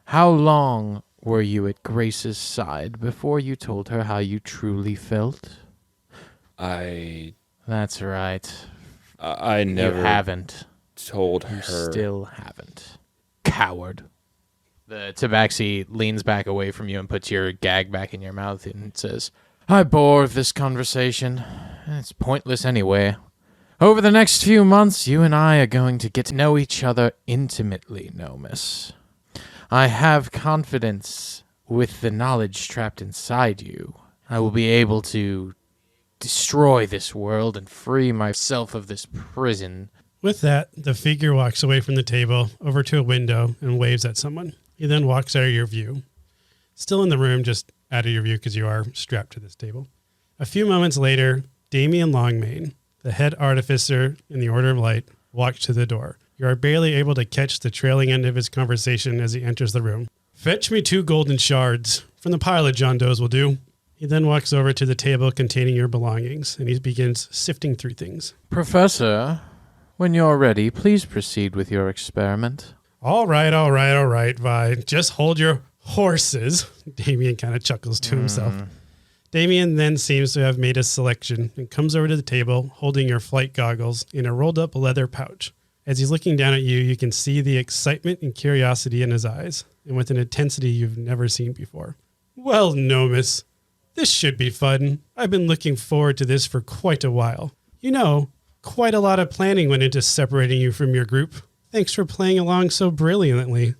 how long were you at Grace's side before you told her how you truly felt? That's right. I never You haven't. told her. You still haven't. Coward. The tabaxi leans back away from you and puts your gag back in your mouth and says, I bore of this conversation. It's pointless anyway. Over the next few months, you and I are going to get to know each other intimately, Nomus. I have confidence with the knowledge trapped inside you. I will be able to destroy this world and free myself of this prison. With that, the figure walks away from the table over to a window and waves at someone. He then walks out of your view. Still in the room, just out of your view because you are strapped to this table. A few moments later, Damien Longmane, the head artificer in the Order of Light, walks to the door. You are barely able to catch the trailing end of his conversation as he enters the room. Fetch me 2 golden shards. From the pile of John Doe's will do. He then walks over to the table containing your belongings, and he begins sifting through things. Professor, when you're ready, please proceed with your experiment. All right, Vi. Just hold your horses. Damien kind of chuckles to himself. Damien then seems to have made a selection and comes over to the table holding your flight goggles in a rolled up leather pouch. As he's looking down at you, you can see the excitement and curiosity in his eyes, and with an intensity you've never seen before. Well, Nomus, this should be fun. I've been looking forward to this for quite a while. You know, quite a lot of planning went into separating you from your group. Thanks for playing along so brilliantly.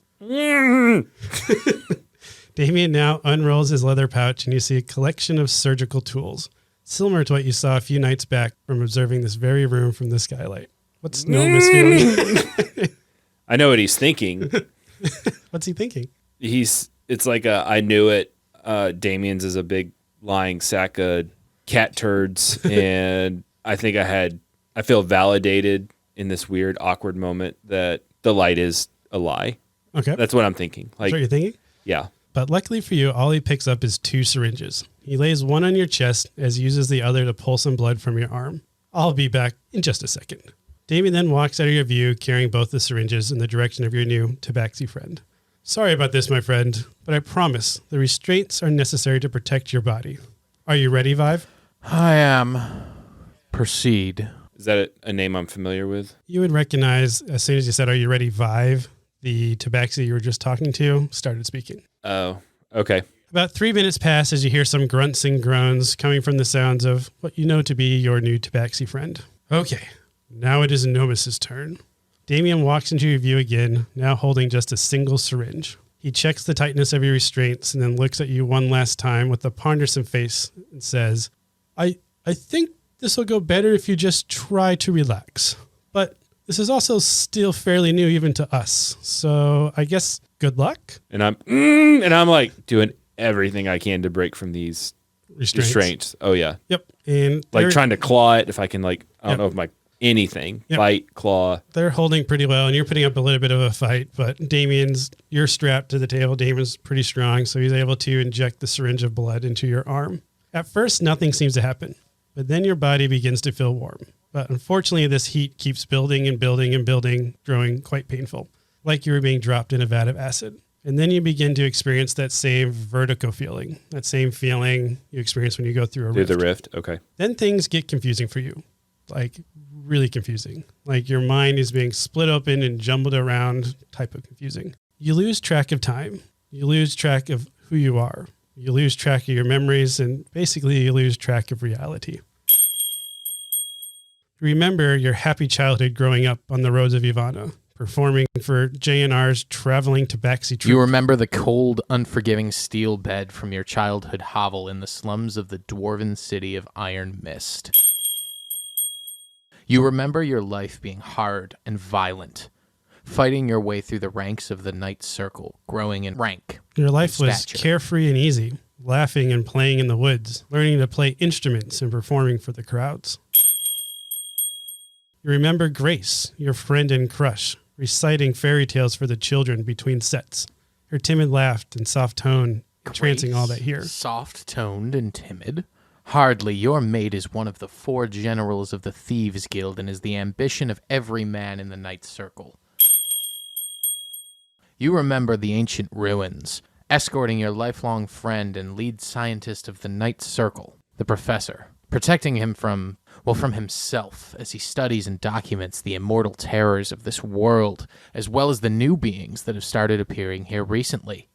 Damien now unrolls his leather pouch and you see a collection of surgical tools, similar to what you saw a few nights back from observing this very room from the skylight. What's Nomus feeling? I know what he's thinking. What's he thinking? It's like I knew it. Damien's is a big lying sack of cat turds, and I think I feel validated in this weird, awkward moment that the light is a lie. Okay. That's what I'm thinking. That's what you're thinking? Yeah. But luckily for you, all he picks up is 2 syringes. He lays one on your chest as he uses the other to pull some blood from your arm. I'll be back in just a second. Damien then walks out of your view, carrying both the syringes in the direction of your new tabaxi friend. Sorry about this, my friend, but I promise the restraints are necessary to protect your body. Are you ready, Vive? I am. Proceed. Is that a name I'm familiar with? You would recognize, as soon as you said, are you ready, Vive, the tabaxi you were just talking to started speaking. Oh, okay. About 3 minutes pass as you hear some grunts and groans coming from the sounds of what you know to be your new tabaxi friend. Okay, now it is Nomus's turn. Damien walks into your view again, now holding just a single syringe. He checks the tightness of your restraints and then looks at you one last time with a pondersome face and says, I think this will go better if you just try to relax. But this is also still fairly new even to us, so I guess good luck? And I'm like doing everything I can to break from these restraints. Oh yeah. Yep. And like trying to claw it if I can, like, I don't Yep. know if my anything. Yep. Bite, claw. they're holding pretty well, and you're putting up a little bit of a fight, but you're strapped to the table. Damien's pretty strong, so he's able to inject the syringe of blood into your arm. At first, nothing seems to happen, but then your body begins to feel warm. But unfortunately, this heat keeps building and building and building, growing quite painful, like you were being dropped in a vat of acid. And then you begin to experience that same vertigo feeling, that same feeling you experience when you go through a Through rift. the rift. Okay. Then things get confusing for you, like really confusing. Like your mind is being split open and jumbled around type of confusing. You lose track of time. You lose track of who you are. You lose track of your memories, and basically you lose track of reality. Remember your happy childhood growing up on the roads of Ivana, performing for JNR's traveling tabaxi troupe. You remember the cold, unforgiving steel bed from your childhood hovel in the slums of the dwarven city of Iron Mist. You remember your life being hard and violent, fighting your way through the ranks of the Night Circle, growing in rank. Your life and was stature. carefree and easy, laughing and playing in the woods, learning to play instruments and performing for the crowds. You remember Grace, your friend and crush, reciting fairy tales for the children between sets, her timid laugh and soft tone entrancing all that hear. Soft-toned and timid. Hardly your mate is one of the 4 generals of the Thieves Guild and is the ambition of every man in the Night Circle. You remember the ancient ruins, escorting your lifelong friend and lead scientist of the Night Circle, the professor, protecting him from himself as he studies and documents the immortal terrors of this world, as well as the new beings that have started appearing here recently.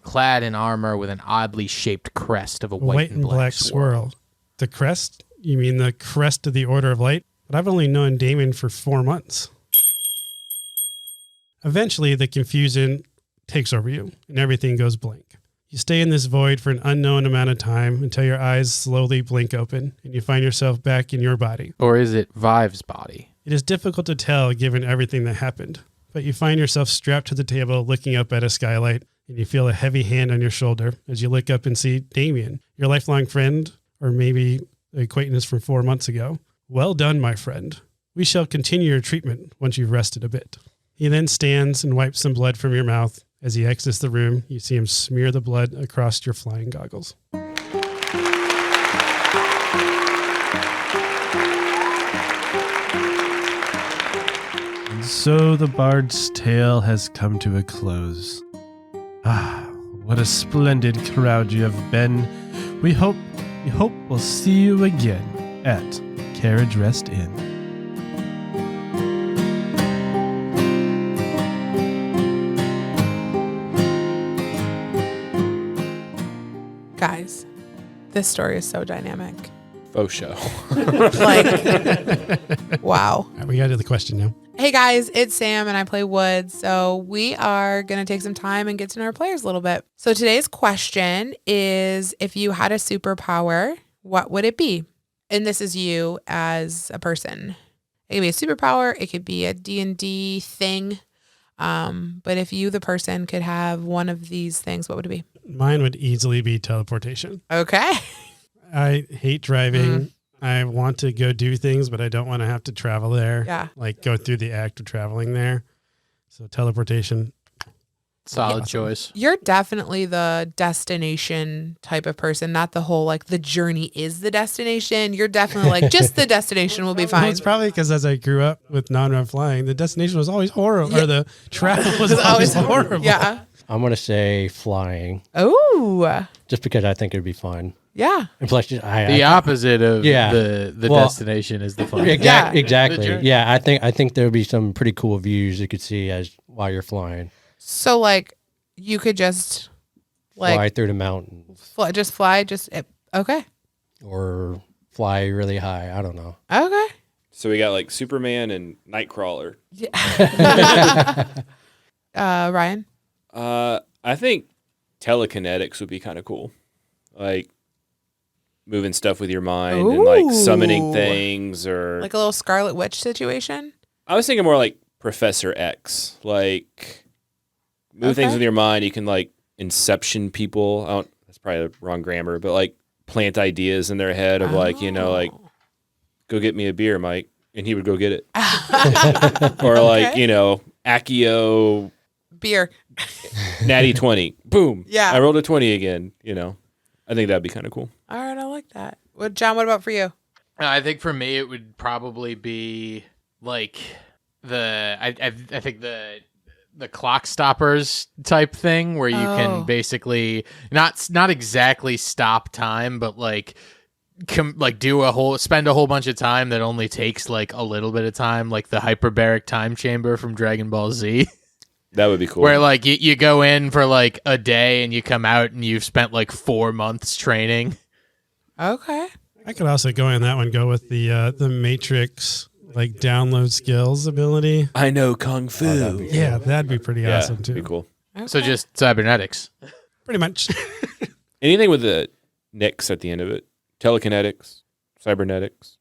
Clad in armor with an oddly shaped crest of a white and black swirl. The crest? You mean the crest of the Order of Light? But I've only known Damon for 4 months. Eventually, the confusion takes over you, and everything goes blank. You stay in this void for an unknown amount of time until your eyes slowly blink open, and you find yourself back in your body. Or is it Vive's body? It is difficult to tell given everything that happened, but you find yourself strapped to the table looking up at a skylight, and you feel a heavy hand on your shoulder as you look up and see Damien, your lifelong friend, or maybe an acquaintance from 4 months ago. Well done, my friend. We shall continue your treatment once you've rested a bit. He then stands and wipes some blood from your mouth. As he exits the room, you see him smear the blood across your flying goggles. And so the bard's tale has come to a close. Ah, what a splendid crowd you have been. We hope we'll see you again at Carriage Rest Inn. Guys, this story is so dynamic. Faux show. Like, wow. All right, we got to the question now. Hey guys, it's Sam and I play Wood. So we are going to take some time and get to know our players a little bit. So today's question is, if you had a superpower, what would it be? And this is you as a person. It could be a superpower. It could be a D&D thing. But if you, the person, could have one of these things, what would it be? Mine would easily be teleportation. Okay. I hate driving. I want to go do things, but I don't want to have to travel there. Yeah. Like go through the act of traveling there. So teleportation, Solid choice. You're definitely the destination type of person, not the whole like the journey is the destination. You're definitely like just the destination will be Well, fine. it's probably because as I grew up with non-run flying, the destination was always horrible, or the travel was always horrible. Yeah. I'm going to say flying, Oh. just because I think it'd be fun. Yeah. And plus, The opposite of Yeah. the Well, destination is the fun. Yeah. Exactly. The journey. Yeah, I think there'll be some pretty cool views you could see as while you're flying. So like you could just like Fly through the mountains fly. Okay. or fly really high. I don't know. Okay. So we got like Superman and Nightcrawler. Ryan. I think telekinetics would be kind of cool, like moving stuff with your mind and like summoning Ooh. things, or Like a little Scarlet Witch situation. I was thinking more like Professor X, like move things Okay. with your mind. You can like inception people. That's probably the wrong grammar, but like plant ideas in their head of like, like Oh. go get me a beer, Mike, and he would go get it. Or like, Okay. Accio Beer. Natty 20. Boom. Yeah. I rolled a 20 again, I think that'd be kind of cool. All right, I like that. What, John? What about for you? I think for me it would probably be like I think the clock stoppers type thing where you Oh. can basically not exactly stop time, but like spend a whole bunch of time that only takes like a little bit of time, like the hyperbaric time chamber from Dragon Ball Z. That would be cool. Where like you go in for like a day and you come out and you've spent like 4 months training. Okay. I could also go in that one. Go with the Matrix like download skills ability. I know Kung Fu. that'd be Yeah, that'd be pretty Yeah, awesome that'd be too. cool. So just cybernetics. Pretty much. Anything with the Nix at the end of it. Telekinetics, cybernetics.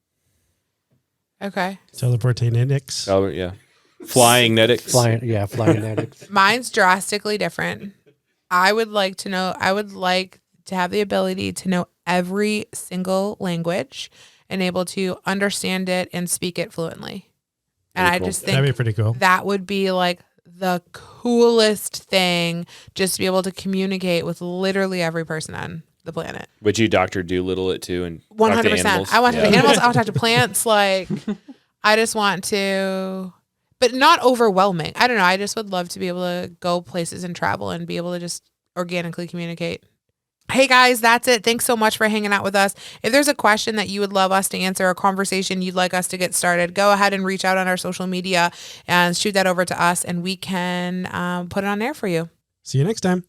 Okay. Teleporting index. Yeah. Flying netics. Flying netics. Mine's drastically different. I would like to have the ability to know every single language and able to understand it and speak it fluently. And Very I cool. just That'd be think pretty cool. that would be like the coolest thing, just to be able to communicate with literally every person on the planet. Would you Dr. Doolittle it too and talk to 100%. animals? I want to Yeah. talk to animals. I want to talk to plants. Like, I just want to, but not overwhelming. I don't know. I just would love to be able to go places and travel and be able to just organically communicate. Hey guys, that's it. Thanks so much for hanging out with us. If there's a question that you would love us to answer, a conversation you'd like us to get started, go ahead and reach out on our social media and shoot that over to us, and we can put it on air for you. See you next time.